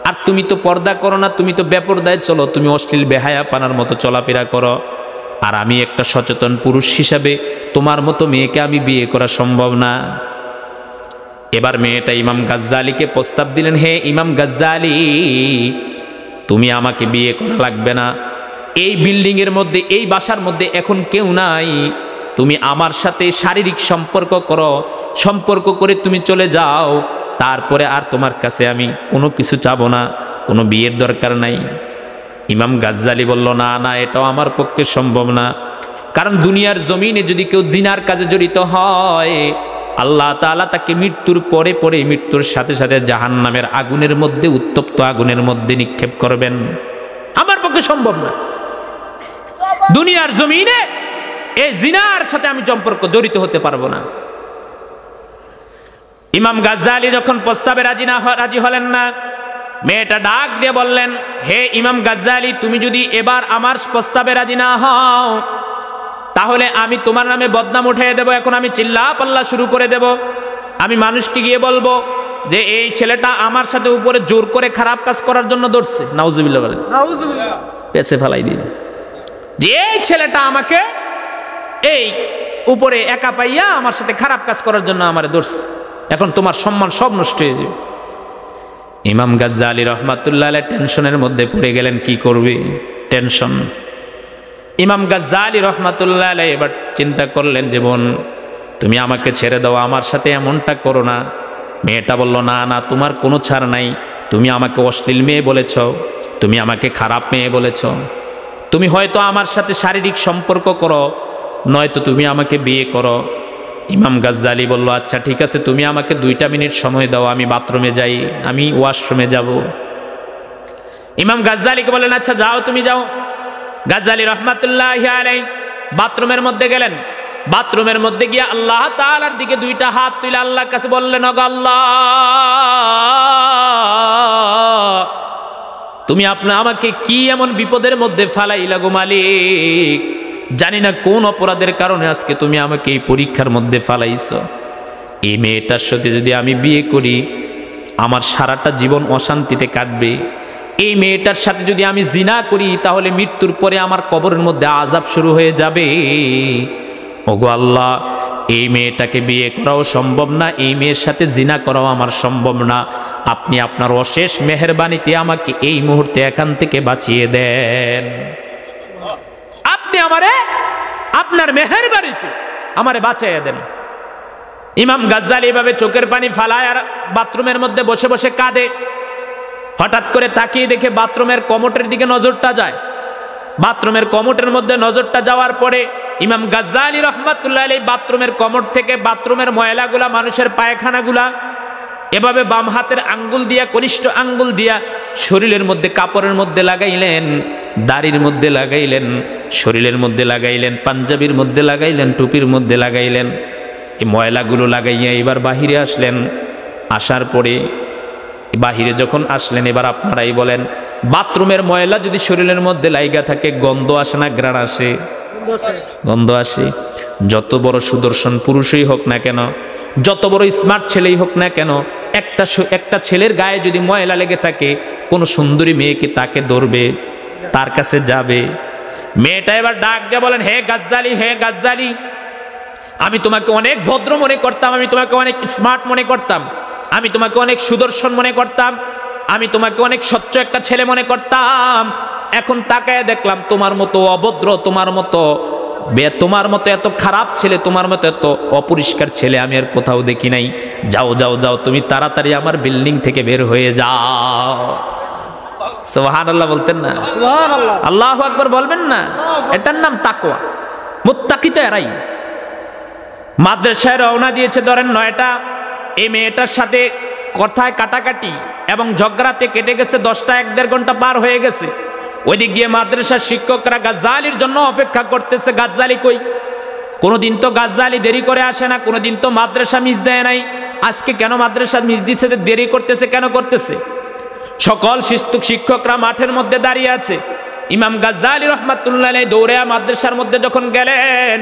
আর তুমি তো পর্দা করো না, তুমি তো বেপরদায় চলো, তুমি অশ্লীল বেহায়াপানার মতো চলাফেরা করো, আর আমি একটা সচেতন পুরুষ হিসাবে তোমার মতো মেয়েকে আমি বিয়ে করা সম্ভব না। এবার মেয়েটা ইমাম গাজ্জালীকে প্রস্তাব দিলেন, হে ইমাম গাজ্জালী, তুমি আমাকে বিয়ে করা লাগবে না, এই বিল্ডিং এর মধ্যে, এই বাসার মধ্যে এখন কেউ নাই, তুমি আমার সাথে শারীরিক সম্পর্ক করো, সম্পর্ক করে তুমি চলে যাও, তারপরে আর তোমার কাছে আমি কোনো কিছু চাবো না, কোনো বিয়ের দরকার নাই। ইমাম গাজ্জালী বলল, না না, এটাও আমার পক্ষে সম্ভব না। কারণ দুনিয়ার জমিনে যদি কেউ জিনার কাজে জড়িত হয়, আল্লাহ তাআলা তাকে মৃত্যুর পরে পরে মৃত্যুর সাথে সাথে জাহান্নামের আগুনের মধ্যে, উত্তপ্ত আগুনের মধ্যে নিক্ষেপ করবেন। আমার পক্ষে সম্ভব না দুনিয়ার জমিনে এই জিনার সাথে আমি সম্পর্ক জড়িত হতে পারবো না। ইমাম গাজ্জালি যখন প্রস্তাবে রাজি হলেন না, মেয়েটা ডাক দিয়ে বললেন, হে ইমাম গাজ্জালি, তুমি যদি এবার আমার প্রস্তাবে রাজি না হও তাহলে আমি তোমার নামে বদনাম উঠিয়ে দেব। এখন আমি চিল্লা পাল্লা শুরু করে দেব। আমি মানুষকে গিয়ে বলবো যে এই ছেলেটা আমার সাথে উপরে জোর করে খারাপ কাজ করার জন্য দৌড়ছে। নাউজুবিল্লাহ বলেন, নাউজুবিল্লাহ, পেছে ফেলাই দিবে যে এই ছেলেটা আমাকে এই উপরে একা পাইয়া আমার সাথে খারাপ কাজ করার জন্য আমারে দৌড়ছে। এখন তোমার সম্মান সব নষ্ট হয়ে যাবে। ইমাম গাজ্জালি রহমাতুল্লাহ আলাইহি টেনশনের মধ্যে পড়ে গেলেন, কি করবে, টেনশন। ইমাম গাজ্জালি রহমাতুল্লাহ আলাইহি এবার চিন্তা করলেন যে বোন, তুমি আমাকে ছেড়ে দাও, আমার সাথে এমনটা করো না। মেয়েটা বলল, না না, তোমার কোনো ছাড় নাই। তুমি আমাকে অশ্লীল মেয়ে বলেছ, তুমি আমাকে খারাপ মেয়ে বলেছ। তুমি হয়তো আমার সাথে শারীরিক সম্পর্ক করো, নয়তো তুমি আমাকে বিয়ে করো। ইমাম গাজ্জালি বলল, আচ্ছা ঠিক আছে, তুমি আমাকে 2টা মিনিট সময় দাও, আমি বাথরুমে যাই, আমি ওয়াশরুমে যাব। ইমাম গাজ্জালিকে বললেন, আচ্ছা যাও, তুমি যাও। গাজ্জালি রহমাতুল্লাহি আলাইহি বাথরুমের মধ্যে গেলেন। বাথরুমের মধ্যে গিয়ে আল্লাহ তাআলার দিকে 2টা হাত তুলে আল্লাহর কাছে বললেন, ওগো আল্লাহ, তুমি আমাকে কি এমন বিপদের মধ্যে ফালাইলা গো মালিক। জানি না কোন অপরাধের কারণে আজকে তুমি আমাকে এই পরীক্ষার মধ্যে ফালাইছো। এই মেয়েটার সাথে যদি আমি বিয়ে করি, আমার সারাটা জীবন অশান্তিতে কাটবে। এই মেয়েটার সাথে যদি আমি জিনা করি, তাহলে মৃত্যুর পরে আমার কবরের মধ্যে আযাব শুরু হয়ে যাবে। ওগো আল্লাহ, এই মেয়েটাকে বিয়ে করাও সম্ভব না, এই মেয়ের সাথে জিনা করাও আমার সম্ভব না। আপনি আপনার অশেষ মেহেরবানিতে আমাকে এই মুহূর্তে এখান থেকে বাঁচিয়ে দেন। আপনি আমারে আপনার মেহেরবানিতে আমারে বাঁচিয়ে দেন। ইমাম গাজ্জালি এভাবে চোখের পানি ফালায় আর বাথরুমের মধ্যে বসে বসে কাঁদে। হঠাৎ করে তাকিয়ে দেখে বাথরুমের কমোটের দিকে নজরটা যায়। বাথরুমের কমোটের মধ্যে নজরটা যাওয়ার পরে ইমাম গাজ্জালি রহমাতুল্লাহ আলাইহি বাথরুমের কমোট থেকে বাথরুমের ময়লাগুলা, মানুষের পায়খানাগুলা এভাবে বাম হাতের আঙ্গুল দিয়া, কনিষ্ঠ আঙ্গুল দিয়া শরীরের মধ্যে, কাপড়ের মধ্যে লাগাইলেন, দাড়ির মধ্যে লাগাইলেন, শরীরের মধ্যে লাগাইলেন, পাঞ্জাবির মধ্যে লাগাইলেন, টুপির মধ্যে লাগাইলেন। এই ময়লাগুলো লাগাইয়া এবার বাহিরে আসলেন। আসার পরে বাহিরে যখন আসলেন, এবার আপনারাই বলেন, বাথরুমের ময়লা যদি শরীরের মধ্যে লাইগা থাকে, গন্ধ আসে না ঘ্রাণ আসে? গন্ধ আসে। যত বড় সুদর্শন পুরুষই হোক না কেন, যত বড় স্মার্ট ছেলেই হোক না কেন, একটা ছেলের গায়ে যদি ময়লা লেগে থাকে, কোনো সুন্দরী মেয়েকে তাকে ধরবে, তার কাছে যাবে। মেয়েটা এবার ডাক দিয়ে বলেন, হে গাজ্জালি, হে গাজ্জালি, আমি তোমাকে অনেক ভদ্র মনে করতাম, আমি তোমাকে অনেক স্মার্ট মনে করতাম, আমি তোমাকে অনেক সুদর্শন মনে করতাম, আমি তোমাকে অনেক স্বচ্ছ একটা ছেলে মনে করতাম। এখন তাকায় দেখলাম তোমার মতো অভদ্র, তোমার মতো এত খারাপ ছেলে, তোমার মতো এত অপরিষ্কার ছেলে আমি আর কোথাও দেখি নাই। যাও যাও যাও, তুমি তাড়াতাড়ি আমার বিল্ডিং থেকে বের হয়ে যাও। সুবহানাল্লাহ বলতেন না? সুবহানাল্লাহ, আল্লাহু আকবার বলবেন না? এটার নাম তাকওয়া। মুত্তাকি তো এরাই। মাদ্রাসায় রওনা দিয়েছে ধরেন 9টা। এই মেয়েটার সাথে কথায় কাটাকাটি এবং ঝগড়াতে কেটে গেছে 10টা, 1-1.5 ঘন্টা পার হয়ে গেছে। ওইদিক দিয়ে মাদ্রাসার শিক্ষকরা গাজ্জালির জন্য অপেক্ষা করতেছে। গাজ্জালি কই? কোনোদিন তো গাজ্জালি দেরি করে আসে না, কোনোদিন তো মাদ্রাসা মিস দেয় নাই। আজকে কেন মাদ্রাসা মিস দিচ্ছে, দেরি করতেছে কেন করতেছে? সকল শিক্ষকরা মাঠের মধ্যে দাঁড়িয়ে আছে। ইমাম গাজ্জালি রহমাতুল্লাহ আলাইহি দৌড়ে মাদ্রাসার মধ্যে যখন গেলেন,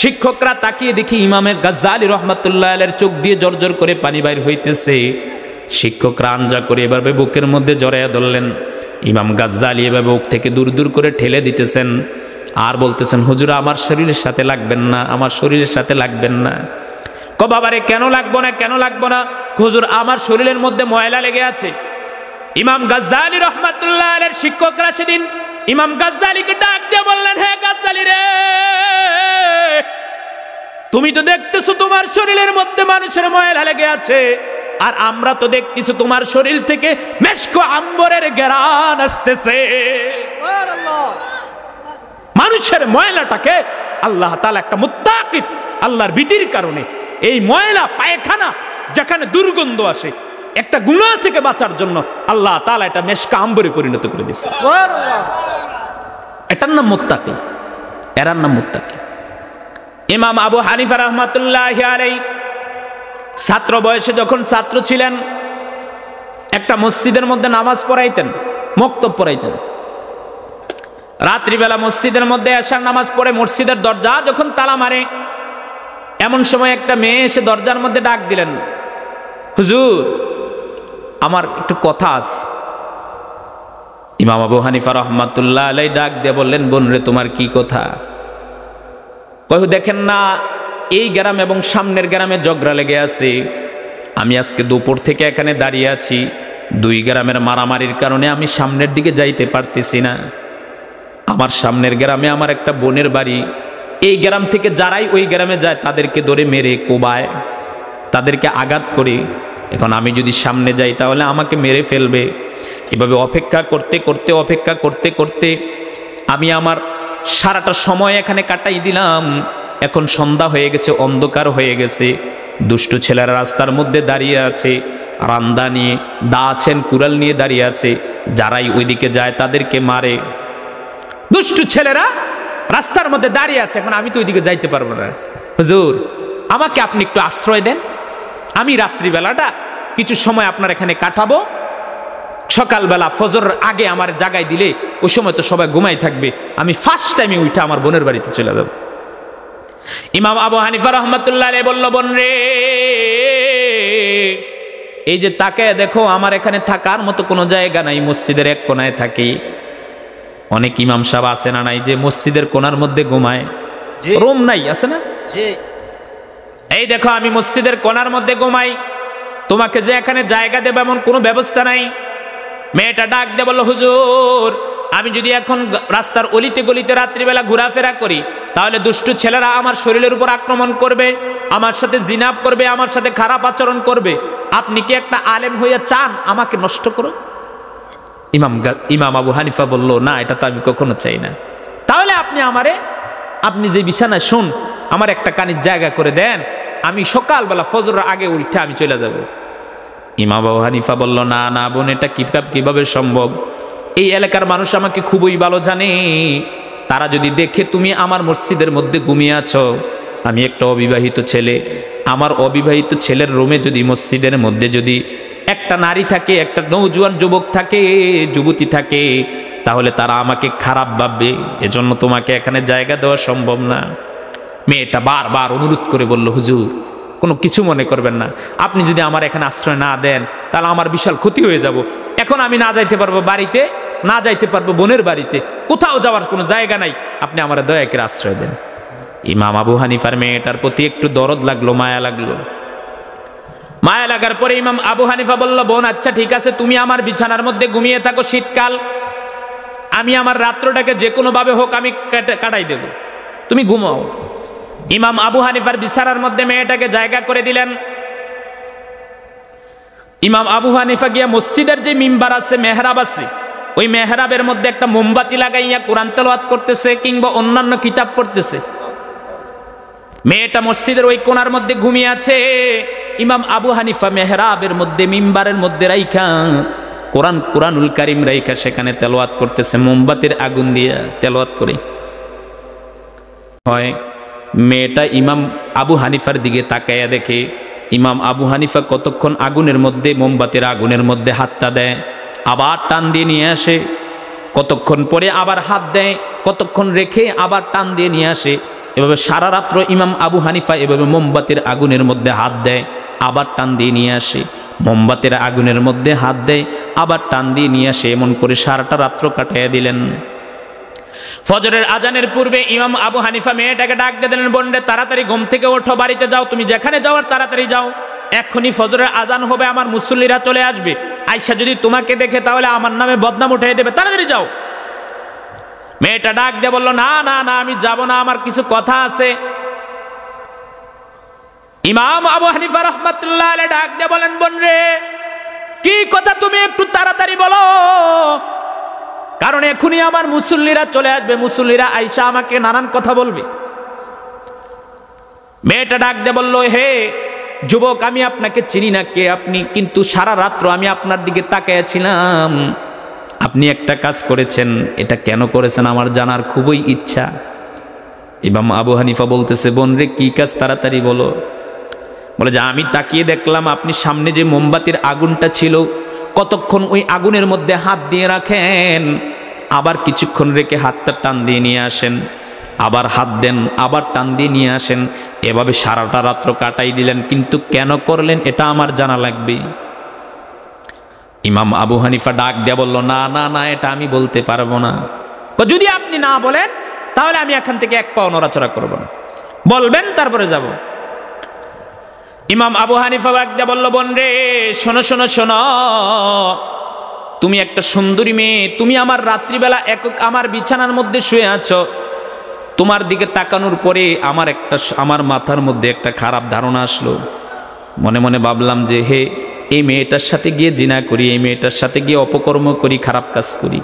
শিক্ষকরা তাকিয়ে দেখি ইমামের গাজ্জালি রহমাতুল্লাহ আলাইহির চোখ দিয়ে জর্জর করে পানি বাইর হইতেছে। শিক্ষকরা আঞ্জা করে এভাবে বুকের মধ্যে জড়াইয়া ধরলেন। ইমাম গাজ্জালি এভাবে বুক থেকে দূর দূর করে ঠেলে দিতেছেন আর বলতেছেন, হুজুর আমার শরীরের সাথে লাগবেন না, আমার শরীরের সাথে লাগবেন না। বাবারে কেন লাগবো না, কেন লাগবো না? হুজুর আমার শরীরের মধ্যে ময়লা লেগে আছে। ইমাম গাজ্জালি রহমাতুল্লাহ আলাইহির শিক্ষকরা সেদিন ইমাম গাজ্জালিকে ডাক দিয়ে বললেন, হে গাজ্জালি রে, তুমি তো দেখতেছো তোমার শরীরের মধ্যে মানুষের ময়লা লেগে আছে, আর আমরা তো দেখতেছি তোমার শরীর থেকে মেশকো আম্বরের ঘ্রাণ আসতেছে। মানুষের ময়লাটাকে আল্লাহ তাআলা একটা মুত্তাকির আল্লাহর ভীতির কারণে এই ময়লা পায়খানা যেখানে দুর্গন্ধ আসে একটা গুনাহ থেকে বাঁচার জন্য আল্লাহ তাআলা এটা মেশকা আম্বরে পরিণত করে দিয়েছে। এটার নাম মুত্তাকি, এরার নাম মুত্তাকি। ইমাম আবু হানিফা রাহমাতুল্লাহি আলাইহি ছাত্র বয়সে যখন ছাত্র ছিলেন একটা মসজিদের মধ্যে নামাজ পড়াইতেন, মক্তব পড়াইতেন। রাত্রিবেলা মসজিদের মধ্যে এশার নামাজ পড়ে মসজিদের দরজা যখন তালা মারে এমন সময় একটা মেয়ে এসে দরজার মধ্যে ডাক দিলেন, হুজুর আমার একটু কথা আছে। ইমাম আবু হানিফা রাহমাতুল্লাহ আলাইহি ডাক দিয়ে বললেন, বোন রে তোমার কি কথা? কয় দেখেন না এই গ্রাম এবং সামনের গ্রামে ঝগড়া লেগে আছে, আমি আজকে দুপুর থেকে এখানে দাঁড়িয়ে আছি, দুই গ্রামের মারামারির কারণে আমি সামনের দিকে যাইতে পারতেছি না। আমার সামনের গ্রামে আমার একটা বোনের বাড়ি, এই গ্রাম থেকে যারাই ওই গ্রামে যায় তাদেরকে ধরে মেরে কোবায়, তাদেরকে আঘাত করে। এখন আমি যদি সামনে যাই তাহলে আমাকে মেরে ফেলবে। এভাবে অপেক্ষা করতে করতে আমি আমার সারাটা সময় এখানে কাটাই দিলাম। এখন সন্ধ্যা হয়ে গেছে, অন্ধকার হয়ে গেছে। দুষ্টু ছেলেরা রাস্তার মধ্যে দাঁড়িয়ে আছে, রান্দা নিয়ে, দা আছেন, কুড়াল নিয়ে দাঁড়িয়ে আছে, যারাই ওইদিকে যায় তাদেরকে মারে। দুষ্টু ছেলেরা রাস্তার মধ্যে দাঁড়িয়ে আছে, এখন আমি তো ওইদিকে যাইতে পারবো না। হুজুর আমাকে আপনি একটু আশ্রয় দেন, আমি রাত্রিবেলাটা কিছু সময় আপনার এখানে কাটাবো, সকালবেলা ফজর আগে আমার জাগায় দিলে ওই সময় তো সবাই ঘুমাই থাকবে, আমি ফার্স্ট টাইমে উঠে আমার বোনের বাড়িতে চলে যাব। ইমাম আবু হানিফা রাহমাতুল্লাহ আলাইহি বলল, বোন রে এই যে তাকায় দেখো আমার এখানে থাকার মতো কোনো জায়গা নাই, মসজিদের এক কোনায় থাকি। অনেক ইমাম সাহেব আছে না নাই যে মসজিদের কোনার মধ্যে ঘুমায়, রুম নাই, আছে না? এই দেখো আমি মসজিদের কোনার মধ্যে ঘুমাই, তোমাকে যে এখানে জায়গা দেব এমন কোনো ব্যবস্থা নাই। মেয়েটা ডাক দিয়ে বলল, হুজুর আমি যদি এখন রাস্তার অলিতে গলিতে রাত্রিবেলা ঘোরাফেরা করি তাহলে দুষ্টু ছেলেরা আমার শরীরের উপর আক্রমণ করবে, আমার সাথে জিনাব করবে, আমার সাথে খারাপ আচরণ করবে। আপনি কি একটা আলেম হইয়া চান আমাকে নষ্ট করো? ইমাম আবু হানিফা বলল, না এটা তো আমি কখনো চাই না। তাহলে আপনি যে বিছানায় শুন আমার একটা কানির জায়গা করে দেন, আমি সকালবেলা ফজরের আগে উঠে আমি চলে যাব। ইমাম আবু হানিফা বলল, না না বোন এটা কিভাবে সম্ভব? এই এলাকার মানুষ আমাকে খুবই ভালো জানে, তারা যদি দেখে তুমি আমার মসজিদের মধ্যে ঘুমিয়ে আছো, আমি একটা অবিবাহিত ছেলে, আমার অবিবাহিত ছেলের রুমে যদি মসজিদের মধ্যে যদি একটা নারী থাকে, একটা নওজোয়ান যুবক থাকে, যুবতী থাকে, তাহলে তারা আমাকে খারাপ ভাববে, এজন্য তোমাকে এখানে জায়গা দেওয়া সম্ভব না। মেয়েটা বারবার অনুরোধ করে বলল, হুজুর কোনো কিছু মনে করবেন না, আপনি যদি আমার এখানে আশ্রয় না দেন তাহলে আমার বিশাল ক্ষতি হয়ে যাব। এখন আমি না যাইতে পারবো বাড়িতে, না যাইতে পারবো বোনের বাড়িতে, কোথাও যাওয়ার কোনো জায়গা নাই, আপনি আমার দয়া করে আশ্রয় দেন। ইমাম আবু হানিফার মেয়েটার প্রতি একটু দরদ লাগলো, মায়া লাগলো। মায়া লাগার পরে ইমাম আবু হানিফা বলল, বোন আচ্ছা ঠিক আছে, তুমি আমার বিছানার মধ্যে ঘুমিয়ে থাকো, শীতকাল, আমি আমার রাত্রটাকে যে কোনো ভাবে হোক আমি কাটাই দেব, তুমি ঘুমাও। ইমাম আবু হানিফার বিছানার মধ্যে মেয়েটাকে জায়গা করে দিলেন। ইমাম আবু হানিফা গিয়া মসজিদের যে মিম্বার আছে, মেহরাব আছে, ওই মেহরাবের মধ্যে একটা মোমবাতি লাগাইয়া কোরআন তেলাওয়াত করতেছে কিংবা অন্যান্য কিতাব পড়তেছে। মেয়েটা মসজিদের ওই কোণার মধ্যে ঘুমিয়ে আছে। ইমাম আবু হানিফা মেহরাবের মধ্যে মিম্বারের মধ্যে রাইখা কোরআনুল কারীম রাইখা সেখানে তেলাওয়াত করতেছে, মোমবাতির আগুন দিয়ে তেলাওয়াত করে। হয় মেয়েটা ইমাম আবু হানিফার দিকে তাকাইয়া দেখে ইমাম আবু হানিফা কতক্ষণ আগুনের মধ্যে, মোমবাতির আগুনের মধ্যে হাতটা দেয়, আবার টান দিয়ে নিয়ে আসে, কতক্ষণ পরে আবার হাত দেয়, কতক্ষণ রেখে আবার টান দিয়ে নিয়ে আসে। এভাবে সারা রাত্র ইমাম আবু হানিফা এভাবে মোমবাতির আগুনের মধ্যে হাত দেয়, আবার টান দিয়ে নিয়ে আসে, মোমবাতির আগুনের মধ্যে হাত দেয়, আবার টান দিয়ে নিয়ে আসে। এমন করে সারাটা রাত্র কাটাইয়া দিলেন। ফজরের আজানের পূর্বে ইমাম আবু হানিফা মেয়েটাকে ডাক দিয়ে দিলেন, বোন রে তাড়াতাড়ি ঘুম থেকে ওঠো, বাড়িতে যাও, তুমি যেখানে যাওয়ার তাড়াতাড়ি যাও, এক্ষুনি ফজরের আজান হবে, আমার মুসল্লিরা চলে আসবে, আয়েশা যদি তোমাকে দেখে তাহলে আমার নামে বদনাম উঠিয়ে দেবে, তাড়াতাড়ি যাও। মেয়েটা ডাক দিয়ে বলল, না না না আমি যাব না, আমার কিছু কথা আছে। ইমাম আবু হানিফা রাহমাতুল্লাহ আলাইহি ডাক দিয়ে বলেন, বোন রে কি কথা, তুমি একটু তাড়াতাড়ি বলো, কারণ এখনই আমার মুসল্লিরা চলে আসবে, মুসল্লিরা আয়েশা আমাকে নানান কথা বলবে। মেয়েটা ডাক দিয়ে বলল, হে যুবক, আমি আপনাকে চিনি না কে আপনি, কিন্তু সারা রাত্র আমি আপনার দিকে তাকিয়েছিলাম। আপনি একটা কাজ করেছেন, এটা কেন করেছেন আমার জানার খুবই ইচ্ছা। ইমাম আবু হানিফা বলতেছে, বোন রে কি কাজ, তাড়াতাড়ি বলো। বলে যে আমি তাকিয়ে দেখলাম আপনি সামনে যে মোমবাতির আগুনটা ছিল, কতক্ষণ ওই আগুনের মধ্যে হাত দিয়ে রাখেন, আবার কিছুক্ষণ রেখে হাতটা টান দিয়ে নিয়ে আসেন, আবার হাত দেন, আবার টান দিয়ে নিয়ে আসেন, এভাবে সারাটা রাত্র কাটাই দিলেন, কিন্তু কেন করলেন এটা আমার জানা লাগবে। ইমাম আবু হানিফা ডাক দিয়ে বলল, না না না, এটা আমি বলতে পারবো না। যদি আপনি না বলেন তাহলে আমি এখান থেকে এক পাও নড়াচড়া করব না, বলবেন তারপরে যাব। ইমাম আবু হানিফা ডাক দিয়ে বলল, বোন রে শোনো শোনো শোনো, তুমি একটা সুন্দরী মেয়ে, তুমি আমার রাত্রিবেলা একক আমার বিছানার মধ্যে শুয়ে আছো, তোমার দিকে তাকানোর পরে আমার মাথার মধ্যে একটা খারাপ ধারণা আসলো। মনে মনে ভাবলাম যে হে, এই মেয়েটার সাথে গিয়ে জিনা করি, এই মেয়েটার সাথে গিয়ে অপকর্ম করি, খারাপ কাজ করি।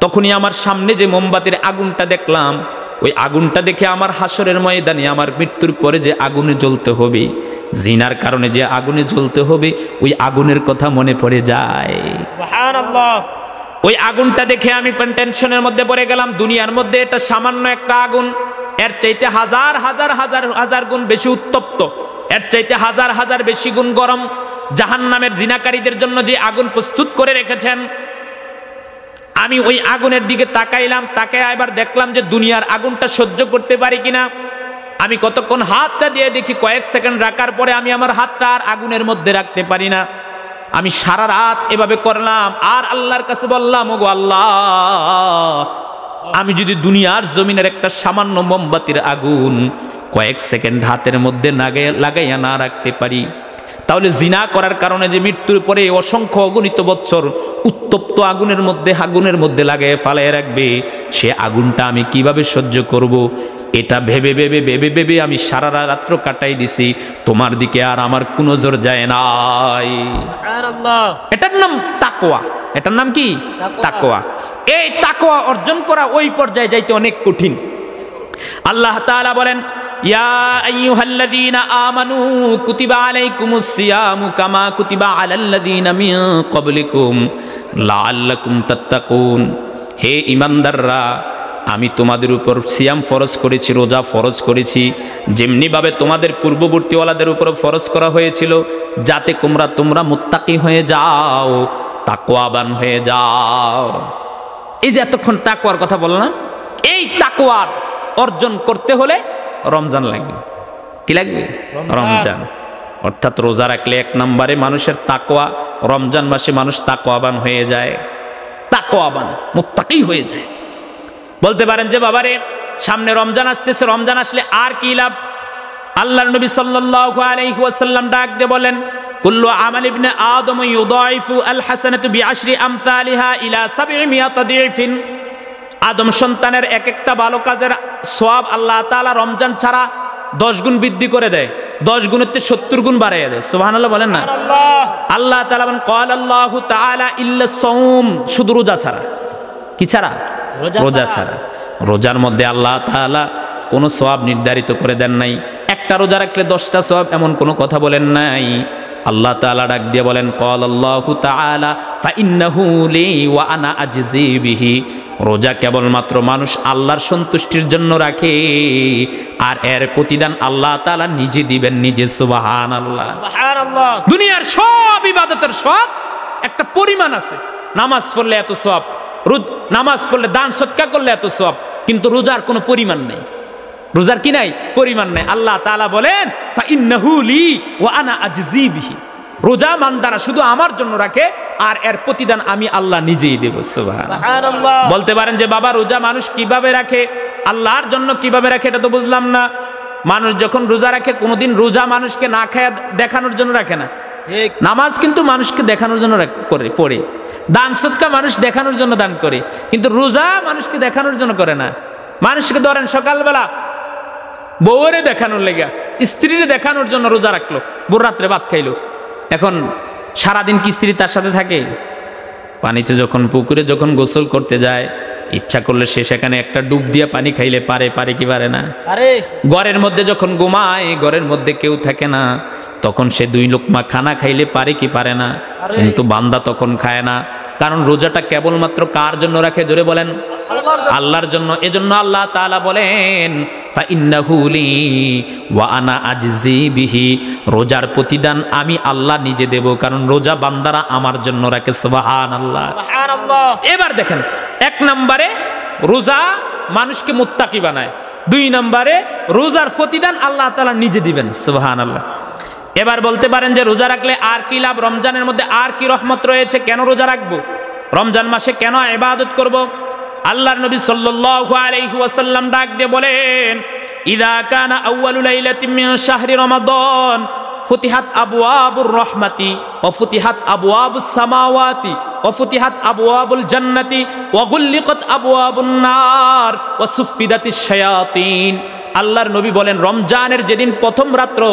তখনই আমার সামনে যে মোমবাতির আগুনটা দেখলাম, ওই আগুনটা দেখে আমার হাসরের ময়দানে আমার মৃত্যুর পরে যে আগুনে জ্বলতে হবে, জিনার কারণে যে আগুনে জ্বলতে হবে, ওই আগুনের কথা মনে পড়ে যায়। সুবহানাল্লাহ। ওই আগুনটা দেখে আমি টেনশনের মধ্যে পড়ে গেলাম। দুনিয়ার মধ্যে এটা সামান্য একটা আগুন, এর চাইতে হাজার হাজার হাজার হাজার গুণ বেশি উত্তপ্ত, এর চাইতে হাজার হাজার বেশি গুণ গরম। জাহান্নামের জিনাকারীদের জন্য যে আগুন প্রস্তুত করে রেখেছেন, আমি ওই আগুনের দিকে তাকাইলাম, তাকায় এবার দেখলাম যে দুনিয়ার আগুনটা সহ্য করতে পারি কিনা। আমি কতক্ষণ হাতটা দিয়ে দেখি, কয়েক সেকেন্ড রাখার পরে আমি আমার হাতটা আর আগুনের মধ্যে রাখতে পারি না। আমি সারা রাত এভাবে করলাম, আর আল্লাহর কাছে বললাম, ওগো আল্লাহ, আমি যদি দুনিয়ার জমিনের একটা সামান্য মোমবাতির আগুন কয়েক সেকেন্ড হাতের মধ্যে লাগাইয়া না রাখতে পারি, তাহলে জিনা করার কারণে যে মৃত্যুর পরে অসংখ্য অগণিত বছর উত্তপ্ত আগুনের মধ্যে লাগাইয়া ফালাইয়া রাখবে, সে আগুনটা আমি কিভাবে সহ্য করব। এটা ভেবে ভেবে ভেবে ভেবে আমি সারা রাত্র কাটাই দিছি, তোমার দিকে আর আমার কোনো জোর যায় নাই। সুবহানাল্লাহ। এটার নাম তাকওয়া। এটার নাম কি? তাকওয়া। এই তাকওয়া অর্জন করা ওই পর্যায়ে যাইতে অনেক কঠিন। আল্লাহ তাআলা বলেন, ইয়া আইয়ুহাল্লাযীনা আমানু কুতিবা আলাইকুমুস সিয়ামু কামা কুতিবা আলাল্লাযীনা মিন ক্বাবলিকুম লাআল্লাকুম তাত্তাকুন। হে ঈমানদাররা, আমি তোমাদের উপর সিয়াম ফরজ করেছি, রোজা ফরজ করেছি, যেমনিভাবে তোমাদের পূর্ববর্তীওয়ালাদের উপর ফরজ করা হয়েছিল, যাতে তোমরা মুত্তাকি হয়ে যাও, তাকওয়াবান হয়ে যাও। এই যে এতক্ষণ তাকওয়ার কথা বললাম, এই তাকওয়ার অর্জন করতে হলে রমজান লাগবে। কি লাগবে? রমজান। অর্থাৎ রোজা রাখলে এক নম্বরে মানুষের তাকওয়া, রমজান মাসে মানুষ তাকওয়াবান হয়ে যায়, তাকওয়াবান মুত্তাকি হয়ে যায়। বলতে পারেন যে বাবারে সামনে রমজান আসতেছে, রমজান আসলে আর কি লাভ? আল্লাহর নবী সাল্লাল্লাহু আলাইহি ওয়াসাল্লাম ডাক দিয়ে বলেন, কুল্লু আমাল ইবনে আদম ইউদাইফু আল হাসানাতু বিআশরি আমসালিহা ইলা 700 দিফিন। আদম সন্তানের এক একটা ভালো কাজের সওয়াব আল্লাহ তাআলা রমজান ছাড়া 10 গুণ বৃদ্ধি করে দেয়, 10 গুণের 70 গুণ বাড়াইয়া দেয়। সুবহানাল্লাহ বলেন না? আল্লাহ তাআলা বলেন, ক্বালা আল্লাহু তাআলা ইল্লা সাওম, শুধু রোজা ছাড়া। কি ছাড়া? রোজা ছাড়া। রোজার মধ্যে আল্লাহ তাআলা কোনো সওয়াব নির্ধারিত করে দেন নাই। একটা রোজা রাখলে 10টা সওয়াব, এমন কোনো কথা বলেন নাই। আল্লাহ তাআলা ডাক দিয়ে বলেন, ক্বালা আল্লাহু তাআলা ফা ইন্নাহু লি ওয়া আনা আজজি বিহি। রোজা কেবলমাত্র মানুষ আল্লাহর সন্তুষ্টির জন্য রাখে, আর এর প্রতিদান আল্লাহ তাআলা নিজে দিবেন, নিজে। সুবহানাল্লাহ, সুবহানাল্লাহ। দুনিয়ার সব ইবাদতের সব একটা পরিমাণ আছে। নামাজ পড়লে এত সওয়াব, নামাজ পড়লে দান সদকা করলে এত সওয়াব, কিন্তু রোজার কোনো পরিমাণ নেই। রোজার কি নাই? পরিমাণ নাই। আল্লাহ তাআলা বলেন, ফা ইন্নাহু লি ওয়া আনা আজজি বিহি। রোজা মানদারা শুধু আমার জন্য রাখে, আর এর প্রতিদান আমি আল্লাহ নিজেই দেব। সুবহানাল্লাহ। বলতে পারেন যে বাবা রোজা মানুষ কিভাবে রাখে, আল্লাহর জন্য কিভাবে রাখে, এটা তো বুঝলাম না। মানুষ যখন রোজা রাখে, কোনোদিন রোজা মানুষকে না খায় দেখানোর জন্য রাখে না। নামাজ কিন্তু মানুষকে দেখানোর জন্য পড়ে, দান সদকা মানুষ দেখানোর জন্য দান করে, কিন্তু রোজা মানুষকে দেখানোর জন্য করে না। মানুষকে ধরেন সকালবেলা বউরে দেখানোর লেগা, স্ত্রীরে দেখানোর জন্য রোজা রাখলো, ভোর রাত্রে ভাত খাইলো। এখন সারাদিন কি স্ত্রী তার সাথে থাকে? পানিতে যখন, পুকুরে যখন গোসল করতে যায়, ইচ্ছা করলে সে সেখানে একটা ডুব দিয়ে পানি খাইলে পারে কি পারে না? ঘরের মধ্যে যখন ঘুমায়, ঘরের মধ্যে কেউ থাকে না, তখন সে 2 লোকমা খানা খাইলে পারে কি পারে না? কিন্তু বান্দা তখন খায় না, কারণ রোজাটা কেবলমাত্র কার জন্য রাখে? জোরে বলেন, আল্লাহর জন্য। এজন্য আল্লাহ তাআলা বলেন ফাইন্নাহু লি ওয়া আনা আজজি বিহি, রোজার প্রতিদান আমি আল্লাহ নিজে দেব, কারণ রোজা বান্দারা আমার জন্য রাখে। সুবহানাল্লাহ, সুবহানাল্লাহ। এবার দেখেন, 1 নম্বরে রোজা মানুষকে মুত্তাকি বানায়, 2 নম্বরে রোজার প্রতিদান আল্লাহ তাআলা নিজে দিবেন। সুবহানাল্লাহ। এবার বলতে পারেন যে রোজা রাখলে আর কি লাভ? রমজানের মধ্যে আর কি রহমত রয়েছে? কেন রোজা রাখবো? রমজান মাসে কেন ইবাদত করব? আল্লাহর নবী সাল্লাল্লাহু আলাইহি ওয়াসাল্লাম ডাক দিয়ে বলেন, ইযা কানা আউয়ালু লাইলাতিন মিন শাহরি রমাদান ফুতিহাত আবওয়াবুর রাহমাতি ওয়া ফুতিহাত আবওয়াবুস সামাওয়াতি ওয়া ফুতিহাত আবওয়াবুল জান্নাতি ওয়া গুল্লিকাত আবওয়াবুন নার ওয়া সুফিদাতিশ শায়াতিন। আল্লাহর নবী বলেন, রমজানের যেদিন প্রথম রাত্র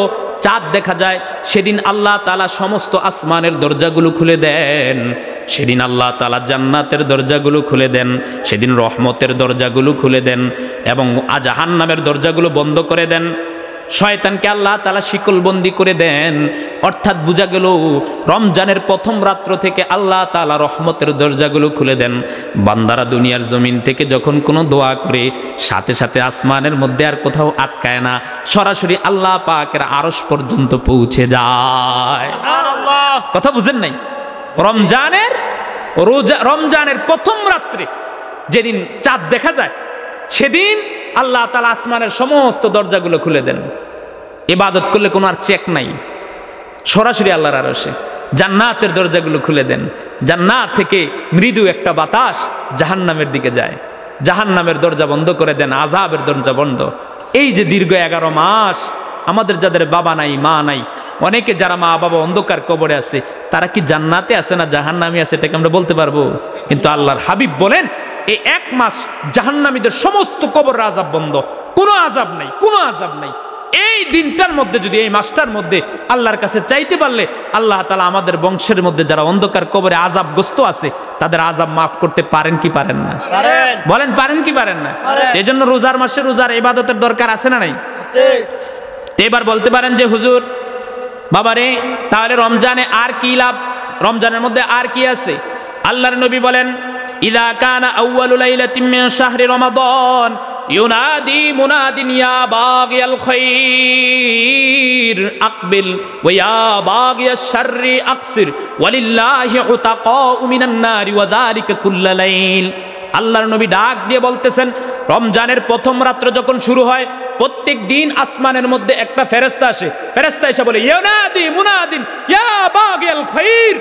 চাঁদ দেখা যায়, সেদিন আল্লাহ তাআলা সমস্ত আসমানের দরজাগুলো খুলে দেন, সেদিন আল্লাহ তাআলা জান্নাতের দরজাগুলো খুলে দেন, সেদিন রহমতের দরজাগুলো খুলে দেন এবং জাহান্নামের দরজাগুলো বন্ধ করে দেন। শয়তানকে আল্লাহ তাআলা শিকলবন্দি করে দেন। অর্থাৎ বোঝা গেল রমজানের প্রথম রাত্র থেকে আল্লাহ তাআলা রহমতের দরজাগুলো খুলে দেন। বান্দারা দুনিয়ার জমিন থেকে যখন কোনো দোয়া করে, সাথে সাথে আসমানের মধ্যে আর কোথাও আটকায় না, সরাসরি আল্লাহ পাকের আরশ পর্যন্ত পৌঁছে যায়। সুবহানাল্লাহ। কথা বুঝেন নাই? রমজানের প্রথম রাত্রে যেদিন চাঁদ দেখা যায়, সেদিন আল্লাহ তাআলা আসমানের সমস্ত দরজাগুলো খুলে দেন। ইবাদত করলে কোনো আর চেক নাই, সরাসরি আল্লাহর আরশে। জান্নাতের দরজাগুলো খুলে দেন, জান্নাত থেকে মৃদু একটা বাতাস জাহান্নামের দিকে যায়, জাহান্নামের দরজা বন্ধ করে দেন, আযাবের দরজা বন্ধ। এই যে দীর্ঘ 11 মাস আমাদের যাদের বাবা নাই, মা নাই, অনেকে যারা মা বাবা অন্ধকার কবরে আছে, তারা কি জান্নাতে আছে না জাহান্নামে আছে এটাকে আমরা বলতে পারবো? কিন্তু আল্লাহর হাবিব বলেন, এই 1 মাস জাহান্নামীদের সমস্ত কবরের আযাব বন্ধ, কোনো আযাব নাই, কোনো আযাব নাই। এই দিনটার মধ্যে যদি, এই মাসটার মধ্যে আল্লাহর কাছে চাইতে পারলে আল্লাহ তাআলা আমাদের বংশের মধ্যে যারা অন্ধকার কবরে আযাবগ্রস্ত আছে তাদের আযাব মাফ করতে পারেন কি পারেন না? বলেন, পারেন কি পারেন না? এই জন্য রোজার মাসে রোজার ইবাদতের দরকার আছে না নাই? এবার বলতে পারেন যে হুজুর বাবারে, তাহলে রমজানে আর কি লাভ? রমজানের মধ্যে আর কি আছে? আল্লাহর নবী বলেন, ইযা কানা আউয়ালু লাইলাতিন মিন শাহরি রমাদান ইউনাদি মুনাদিন ইয়া বাগিয়াল খায়র আকবিল ওয়া ইয়া বাগিয়াশ শাররি আকসির ওয়ালিল্লাহি উতাকাউ মিনান নারি ওয়া যালিকা কুল্লা লাইল। আল্লাহর নবী ডাক দিয়ে বলতেছেন, রমজানের প্রথম রাত্র যখন শুরু হয়, প্রত্যেক দিন আসমানের মধ্যে একটা ফেরেশতা আসে। ফেরেশতা এসে বলে, ইউনাদি মুনাদিন ইয়া বাগিয়াল খায়র,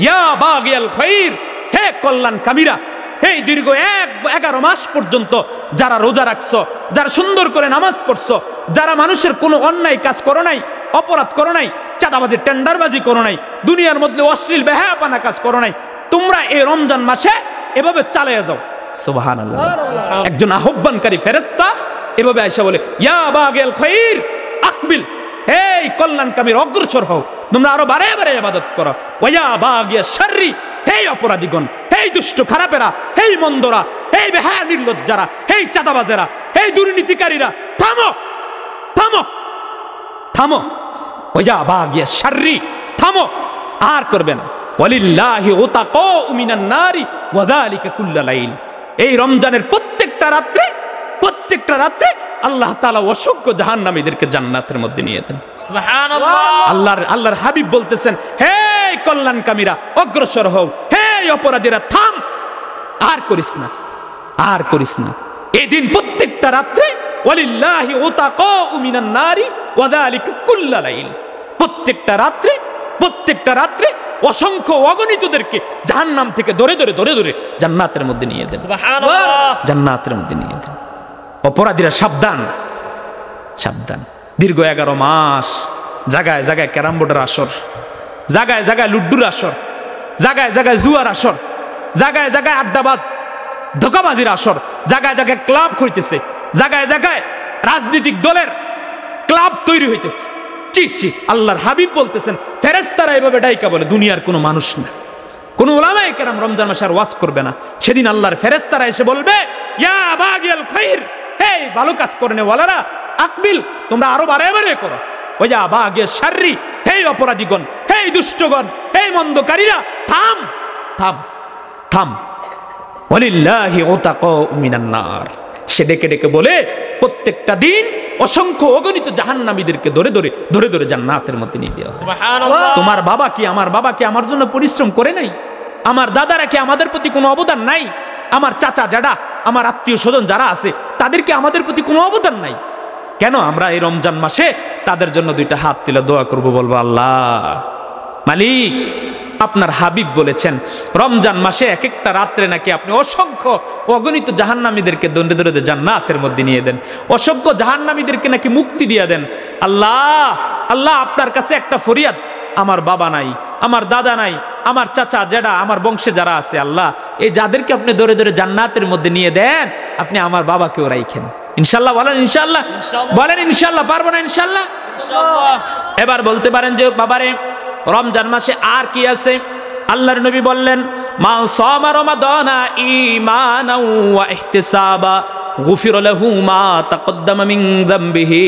ইয়া বাগিয়াল খায়র, হে কল্যাণকামীরা, এই দীর্ঘ 11 মাস পর্যন্ত যারা রোজা রাখছো, যারা সুন্দর করে নামাজ পড়ছো, যারা মানুষের কোনো অন্যায় কাজ করো নাই, অপরাধ করো নাই, চাঁদাবাজি টেন্ডারবাজি করো নাই, দুনিয়ার মধ্যে অশ্লীল বেহায়াপনা কাজ করো নাই, তোমরা এই রমজান মাসে এভাবে চালিয়ে যাও। সুবহানাল্লাহ। একজন আহ্বানকারী ফেরেশতা এভাবে আয়েশা বলে, ইয়া বাগিয়াল খায়র আকবিল, এই কল্যাণকামীর অগ্রসর হও, তোমরা আরো বারে বারে ইবাদত করো। ওয়া ইয়া বাগিয়াশ শাররি, হেই অপরাধীগণ, হেই দুষ্ট খারাপেরা, হেই মন্দরা, হেই বেহায়া নির্লজ্জারা, হেই চাঁদাবাজেরা, হেই দুর্নীতিকারীরা, থামো থামো থামো। ওয়া ইয়া বাগিয়াশ শাররি, থামো, আর করবে না। ওয়ালিল্লাহি উতাকাউ মিনান নারি ওয়া যালিকা কুল্লা লাইল। এই রমজানের প্রত্যেকটা রাত্রে আল্লাহ তাআলা অসংখ্য জাহান্নামীদেরকে জান্নাতের মধ্যে নিয়ে যেতেন। সুবহানাল্লাহ। আল্লাহর হাবিব বলতেছেন, হে কল্যাণকামীরা অগ্রসর হও, হে অপরাধীরা থাম, আর করিস না, আর করিস না। এই দিন প্রত্যেকটা রাত্রে ওয়ালিল্লাহি উতাকাউ মিনান নারি ওয়া যালিকা কুল্লা লাইল। প্রত্যেকটা রাত্রে অসংখ্য অগণিতদেরকে জাহান্নাম থেকে ধরে জান্নাতের মধ্যে নিয়ে দেন। সুবহানাল্লাহ। জান্নাতের মধ্যে নিয়ে দেন। অপরাধীরা সাবধান, সাবধান। দীর্ঘ 11 মাস জায়গায় জায়গায় ক্যারাম বোর্ডের আসর, জায়গায় জায়গায় লুড্ডুর আসর, জায়গায় জায়গায় জুয়ার আসর, জায়গায় জায়গায় আড্ডাবাজ ধোঁকাবাজির আসর, জায়গায় জায়গায় ক্লাব হইতেছে, জায়গায় জায়গায় রাজনৈতিক দলের ক্লাব তৈরি হইতেছে। ছি ছি, আল্লাহর হাবিব বলতেছেন, ফেরেশতারা এভাবে ডাইকা বলে, দুনিয়ার কোনো মানুষ না, কোন উলামায়ে কেরাম রমজান মাসে আর ওয়াজ করবে না। সেদিন আল্লাহর ফেরেশতারা এসে বলবে, ইয়া বাগিয়াল খাইর, হে ভালো কাজ করনে ওয়ালারা, আকবিল, তোমরা আরো বাড়ায় বাড়ায় করো। ওয়া বাগিয়াশ শাররি, হে অপরাধীগণ, হে দুষ্টগণ, হে মন্দকারীরা, থাম থাম থাম। ওয়ালিল্লাহি উতাকাউ মিনান নার। সে ডেকে ডেকে বলে, প্রত্যেকটা দিন অসংখ্য অগণিত জাহান্নামীদেরকে ধরে ধরে ধরে ধরে জান্নাতের মধ্যে নিয়ে দেওয়া। সুবহানাল্লাহ। তোমার বাবা কি আমার বাবা কি আমার জন্য পরিশ্রম করে নাই? আমার দাদারা কি আমাদের প্রতি কোনো অবদান নাই? আমার চাচা জাডা, আমার আত্মীয় স্বজন যারা আছে, তাদেরকে আমাদের প্রতি কোনো অবদান নাই? কেন আমরা এই রমজান মাসে তাদের জন্য দুইটা হাত তুলে দোয়া করব, বলবো, আল্লাহ মালিক, আপনার হাবিব বলেছেন রমজান মাসে এক একটা রাত্রে নাকি আপনি অসংখ্য অগণিত জাহান্নামীদেরকে দণ্ডে দণ্ডে জান্নাতের মধ্যে নিয়ে দেন, অসংখ্য জাহান্নামীদেরকে নাকি মুক্তি দিয়ে দেন। আল্লাহ, আল্লাহ আপনার কাছে একটা ফরিয়াদ, আমার বাবা নাই, আমার দাদা নাই, আমার চাচা জেডা, আমার বংশে যারা আছে, আল্লাহ এই যাদেরকে আপনি ধরে ধরে জান্নাতের মধ্যে নিয়ে দেন, আপনি আমার বাবাকেও রাইখেন। ইনশাল্লাহ বলেন, ইনশাল্লাহ বলেন, ইনশাল্লাহ পারবো না? ইনশাল্লাহ। এবার বলতে পারেন যে বাবারে রমজান মাসে আর কি আছে? আল্লাহর নবী বললেন, মা সামা রমাদানা ঈমানাও ওয়া ইহতিসাবা গুফির লাহু মা তাকদ্দামা মিন যামবিহি।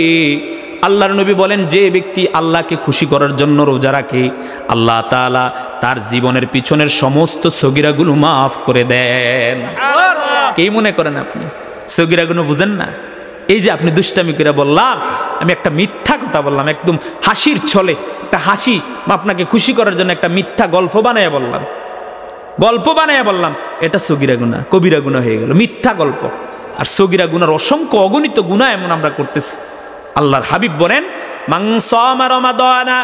আল্লাহর নবী বলেন, যে ব্যক্তি আল্লাহকে খুশি করার জন্য রোজা রাখে, আল্লাহ তাআলা তার জীবনের পিছনের সমস্ত সগীরাগুলো মাফ করে দেন। কি মনে করেন আপনি সগীরাগুলো বুঝেন না? এই যে আপনি দুষ্টামি করে বললাম, আমি একটা মিথ্যা কথা বললাম, একদম হাসির ছলে একটা হাসি, আপনাকে খুশি করার জন্য একটা মিথ্যা গল্প বানাইয়া বললাম, এটা সগীরা গুনাহ, কবিরা গুনাহ হয়ে গেল, মিথ্যা গল্প। আর সগীরা গুনার অসংখ্য অগণিত গুনাহ এমন আমরা করতেছি। আল্লাহর হাবিব বলেন, মান সামা রমাদানা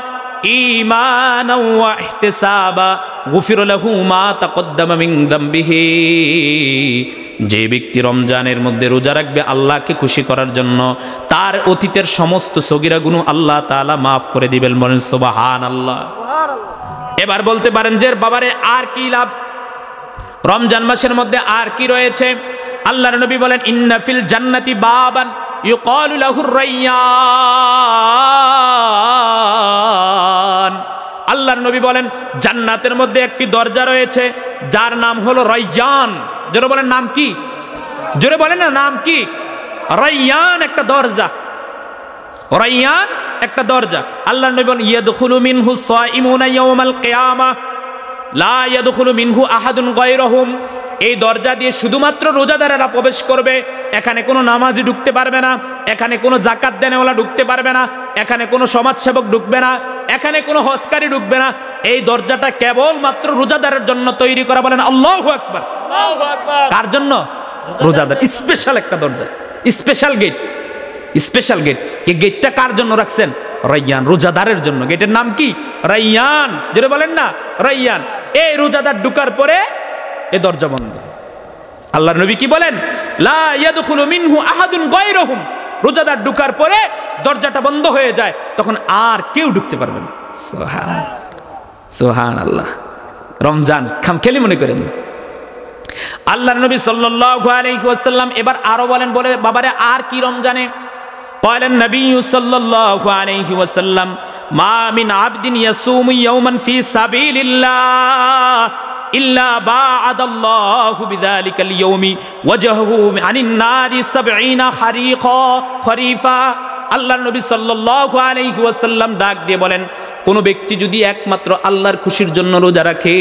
ঈমানাও ওয়া ইহতিসাবা গুফির লাহু মা তাকদ্দামা মিন যামবিহি। যে ব্যক্তি রমজানের মধ্যে রোজা রাখবে আল্লাহকে খুশি করার জন্য, তার অতীতের সমস্ত সগীরা গুনাহ আল্লাহ তাআলা মাফ করে দিবেন। বলেন সুবহানাল্লাহ। এবার বলতে পারেন যে বাবারে আর কি লাভ? রমজান মাসের মধ্যে আর কি রয়েছে? আল্লাহর নবী বলেন, ইন্না ফিল জান্নাতি বাবান ইউকালু লাহুর রায়্যান। আল্লাহর নবী বলেন, জান্নাতের মধ্যে একটি দরজা রয়েছে যার নাম হলো রায়্যান। জোরে বলেন, নাম কি? জোরে বলেন না, নাম কি? রায়্যান একটা দরজা, রায়্যান একটা দরজা। আল্লাহর নবী বলেন, ইয়াদখুলু মিনহু সাইমুনা ইয়াওমাল কিয়ামাহ লা ইয়াদখুলু মিনহু আহাদুন গায়রুহুম। এই দরজা দিয়ে শুধুমাত্র রোজাদারেরা প্রবেশ করবে। এখানে কোনো নামাজি ঢুকতে পারবে না, এখানে কোনো জাকাত দেনেওয়ালা ঢুকতে পারবে না, এখানে কোনো সমাজসেবক ঢুকবে না, এখানে কোনো হজকারী ঢুকবে না। এই দরজাটা কেবলমাত্র রোজাদারের জন্য তৈরি করা। বলেন আল্লাহু আকবার। কার জন্য? রোজাদার। স্পেশাল একটা দরজা, স্পেশাল গেট, স্পেশাল গেট। এই গেটটা কার জন্য রাখছেন? রায়্যান, রোজাদারের জন্য। গেটের নাম কি? রায়্যান। যেটা বলেন না, রায়্যান। এই রোজাদার ঢুকার পরে এ দরজা বন্ধ। আল্লাহর নবী কি বলেন? লা ইয়াদখুলু মিনহু আহাদুন গায়রুহুম। রোজাদার ঢুকার পরে দরজাটা বন্ধ হয়ে যায়, তখন আর কেউ ঢুকতে পারবে না। সুবহানাল্লাহ। রমজান খামখেয়ালি মনে করেন। আল্লাহর নবী সাল্লাল্লাহু আলাইহি ওয়াসাল্লাম এবার আরো বলেন, বলে বাবারে আর কি রমজানে? قال النبي صلى الله عليه وسلم ما من عبد يصوم يوما في سبيل الله إلا باعد الله بذلك اليوم وجهه عن النار 70 خريفا। আল্লাহর নবী সাল্লাল্লাহু আলাইহি ওয়াসাল্লাম ডাক দিয়ে বলেন, কোন ব্যক্তি যদি একমাত্র আল্লাহর খুশির জন্য রোজা রাখে,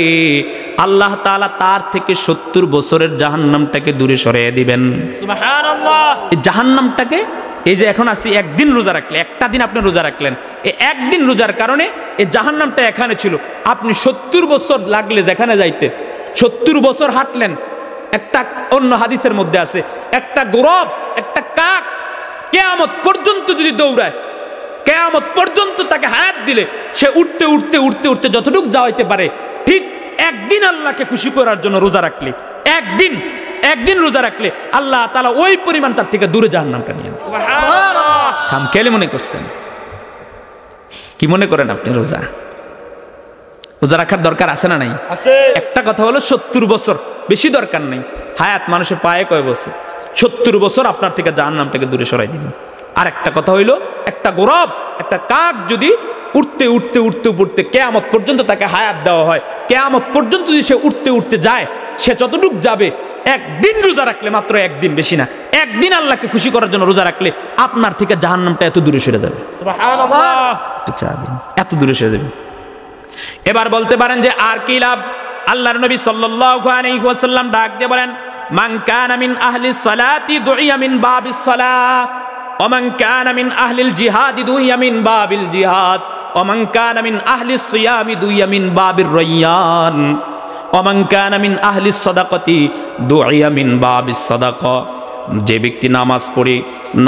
আল্লাহ তাআলা তার থেকে 70 বছরের জাহান্নামটাকে দূরে সরিয়ে দিবেন। সুবহানাল্লাহ। এই জাহান্নামটাকে, এই যে এখন আসি, একদিন রোজা রাখলে, একটা দিন আপনি রোজা রাখলেন, এই একদিন রোজার কারণে এই জাহান্নামটা এখানে ছিল। আপনি 70 বছর লাগলে যেখানে যাইতে, 70 বছর হাঁটলেন। একটা অন্য হাদিসের মধ্যে আছে, একটা গোরব, একটা কাক কিয়ামত পর্যন্ত যদি দৌড়ায়, কিয়ামত পর্যন্ত তাকে হায়াত দিলে, সে উঠতে উঠতে উঠতে উঠতে যতটুকু যাওয়াইতে পারে, ঠিক একদিন আল্লাহকে খুশি করার জন্য রোজা রাখলে, একদিন রোজা রাখলে আল্লাহ তাআলা ওই পরিমাণ তার থেকে দূরে জাহান্নামটা নিয়ে যান। সুবহানাল্লাহ। খামখেয়ালি মনে করছেন? কি মনে করেন আপনি? রোজা রাখার দরকার আছে না নাই? আছে। একটা কথা হলো 70 বছর, বেশি দরকার নেই। হায়াত মানুষের পায়ে কয় বছর? 70 বছর আপনার থেকে জাহান্নাম থেকে দূরে সরাই দিবেন। আর একটা কথা হইলো, একটা গোরব, একটা কাক যদি উঠতে উঠতে উঠতে উঠতে কিয়ামত পর্যন্ত তাকে হায়াত দেওয়া হয়। কিয়ামত পর্যন্ত যদি সে উঠতে উঠতে যায়, সে যতটুক যাবে, একদিন রোজা রাখলে, মাত্র একদিন, বেশি না, একদিন আল্লাহকে খুশি করার জন্য রোজা রাখলে আপনার থেকে জাহান্নামটা এত দূরে সরে যাবে। সুবহানাল্লাহ, এত দূরে সরে যাবে। এবার বলতে পারেন যে আর কি লাভ? আল্লাহর নবী সাল্লাল্লাহু আলাইহি ওয়াসাল্লাম ডাক দিয়ে বলেন, মান কানা মিন আহলিস সালাতি দুইয়া মিন বাবিস সালাহ, ওয়া মান কানা মিন আহলিল জিহাদি দুইয়া মিন বাবিল জিহাদ, ওয়া মান কানা মিন আহলিস সিয়ামি দুইয়া মিন বাবির রায়্যান, ওয়া মান কানা মিন আহলিস সাদাকাতি দুইয়া মিন বাবিস সাদাকা। যে ব্যক্তি নামাজ পড়ে,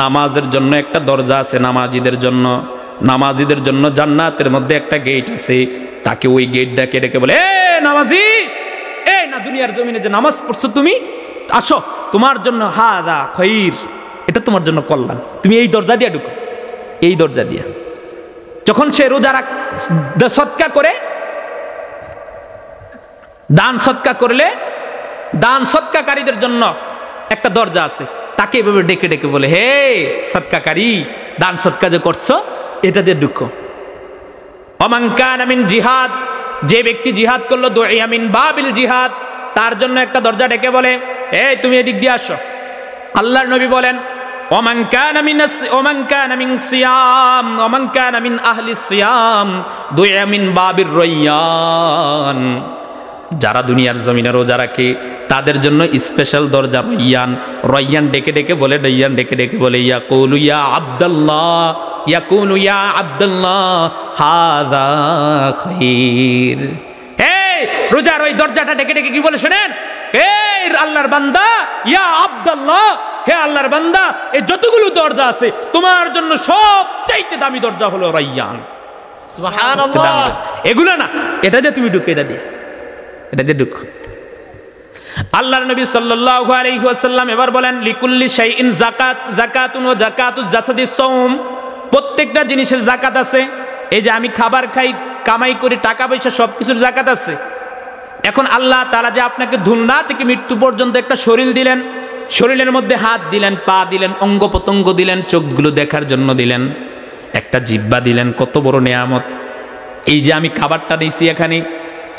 নামাজের জন্য একটা দরজা আছে, নামাজিদের জন্য জান্নাতের মধ্যে একটা গেট আছে, তাকে ওই গেট ডাকে ডেকে বলে, এ নামাজি, এই না দুনিয়ার জমিনে যে নামাজ পড়ছো তুমি, আসো, তোমার জন্য হাদা খায়র, এটা তোমার জন্য কল্যাণ, তুমি এই দরজা দিয়ে ঢুকো, এই দরজা দিয়ে। যখন সে রোজা সদকা করে, দান সদকা করলে, দান সদকাকারীদের জন্য একটা দরজা আছে, তাকে এভাবে ডেকে ডেকে বলে, হে সদকাকারী, দান সদকা যে করছো, এটা দিয়ে ঢুকো। ওমান কানা মিন জিহাদ, যে ব্যক্তি জিহাদ করলো, দুইয়া মিন বাবিল জিহাদ, তার জন্য একটা দরজা ডেকে বলে, এই তুমি এদিক দিয়ে আসো। আল্লাহর নবী বলেন, ওমান কানা মিন সিয়াম, ওমান কানা মিন আহলি সিয়াম দুইয়া মিন বাবির রায়্যান। যারা দুনিয়ার জমিনে রোজা রাখে তাদের জন্য স্পেশাল দরজা রায়্যান। রায়্যান ডেকে ডেকে বলে, রায়্যান ডেকে ডেকে বলে, ইয়াকুলু ইয়া আব্দুল্লাহ, ইয়াকুলু ইয়া আব্দুল্লাহ হাযা খায়র। এই রোজার ওই দরজাটা ডেকে ডেকে কি বলে শুনেন, এই আল্লাহর বান্দা, ইয়া আব্দুল্লাহ, হে আল্লাহর বান্দা, এই যতগুলো দরজা আছে তোমার জন্য সবচাইতে দামি দরজা হলো রায়্যান। সুবহানাল্লাহ, এগুলো না, এটা দিয়ে তুমি ঢুকে, এটা দিয়ে ঢুক। আল্লাহর নবী সাল্লাল্লাহু আলাইহি ওয়াসাল্লাম এবার বলেন, লিকুল্লি শাইইন যাকাত, যাকাতুন ওয়া যাকাতুজ জাসাদিস সাওম, প্রত্যেকটা জিনিসের যাকাত আছে। এই যে আমি খাবার খাই, কামাই করি, টাকা পয়সা, সবকিছুর যাকাত আছে। এখন আল্লাহ তাআলা যে আপনাকে দুনিয়া থেকে মৃত্যু পর্যন্ত একটা শরীর দিলেন, শরীরের মধ্যে হাত দিলেন, পা দিলেন, অঙ্গ প্রত্যঙ্গ দিলেন, চোখগুলো দেখার জন্য দিলেন, একটা জিহ্বা দিলেন, কত বড় নিয়ামত। এই যে আমি খাবারটা নিয়েছি এখানে,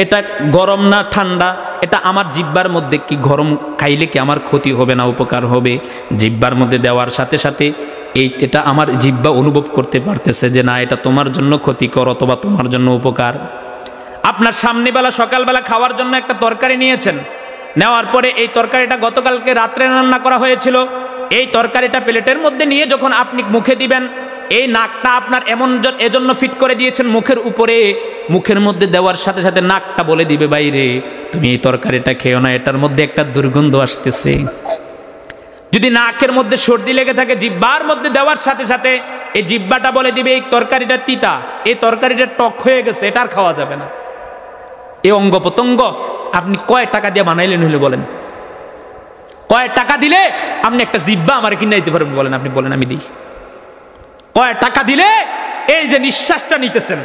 এটা গরম না ঠান্ডা, এটা আমার জিহ্বার মধ্যে কি গরম খাইলে কি আমার ক্ষতি হবে না উপকার হবে? জিহ্বার মধ্যে দেওয়ার সাথে সাথে এটা আমার জিহ্বা অনুভব করতে পারতেছে যে না, এটা তোমার জন্য ক্ষতিকর অথবা তোমার জন্য উপকার। আপনার সামনেবেলা সকালবেলা খাওয়ার জন্য একটা তরকারি নিয়েছেন, নেওয়ার পরে এই তরকারিটা গতকালকে রাত্রে রান্না করা হয়েছিল, এই তরকারিটা প্লেটের মধ্যে নিয়ে যখন আপনি মুখে দিবেন, এই নাকটা আপনার এজন্য ফিট করে দিয়েছেন মুখের উপরে, মুখের মধ্যে দেওয়ার সাথে সাথে নাকটা বলে দিবে বাইরে, তুমি এই তরকারিটা খেও না, এটার মধ্যে একটা দুর্গন্ধ আসতেছে। যদি নাকের মধ্যে সর্দি লেগে থাকে, জিহ্বার মধ্যে দেওয়ার সাথে সাথে এই জিহ্বাটা বলে দিবে এই তরকারিটা তিতা, এই তরকারিটা টক হয়ে গেছে, এটা আর খাওয়া যাবে না। এই অঙ্গ প্রত্যঙ্গ আপনি কয় টাকা দিয়ে বানাইলেন হলে বলেন? কয় টাকা দিলে আপনি একটা জিহ্বা আমার কিনে দিতে পারবেন বলেন? আপনি বলেন আমি দিই। কয় টাকা দিলে এই যে নিঃশ্বাসটা নিতেছেন,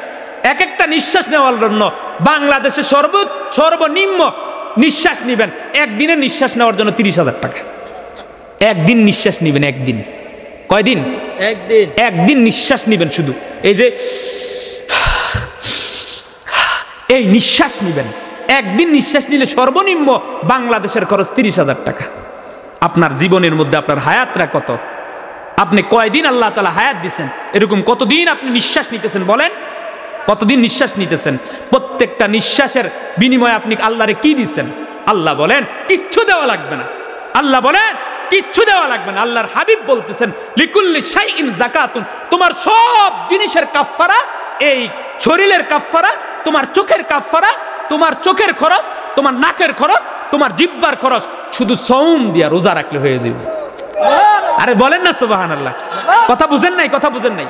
এক একটা নিঃশ্বাস নেওয়ার জন্য বাংলাদেশে সর্বনিম্ন নিঃশ্বাস নিবেন, একদিনের নিঃশ্বাস নেওয়ার জন্য 30,000 টাকা। একদিন নিঃশ্বাস নিবেন, একদিন। কয়দিন? একদিন। একদিন নিঃশ্বাস নিবেন শুধু, এই যে এই নিঃশ্বাস নিবেন, একদিন নিঃশ্বাস নিলে সর্বনিম্ন বাংলাদেশের খরচ 30,000 টাকা। আপনার জীবনের মধ্যে আপনার হায়াতরা কত? আপনি কয়দিন আল্লাহ তাআলা হায়াত দিচ্ছেন, এরকম কতদিন আপনি নিঃশ্বাস নিতেছেন বলেন? কতদিন নিঃশ্বাস নিতেছেন? প্রত্যেকটা নিঃশ্বাসের বিনিময়ে আপনি আল্লাহরে কি দিচ্ছেন? আল্লাহ বলেন কিচ্ছু দেওয়া লাগবে না। আল্লাহ বলেন কিচ্ছু দেওয়া লাগবে না। আল্লাহর হাবিব বলতেছেন, লিকুল্লি শাইইন যাকাতুন, তোমার সব জিনিসের কাফফারা, এই শরীরের কাফফারা, তোমার চোখের কাফফারা, তোমার চোখের খরচ, তোমার নাকের খরচ, তোমার জিহ্বার খরচ শুধু সওম দিয়া রোজা রাখলে হয়ে যাবে। আরে বলেন না সুবহানাল্লাহ। কথা বুঝেন নাই? কথা বুঝেন নাই?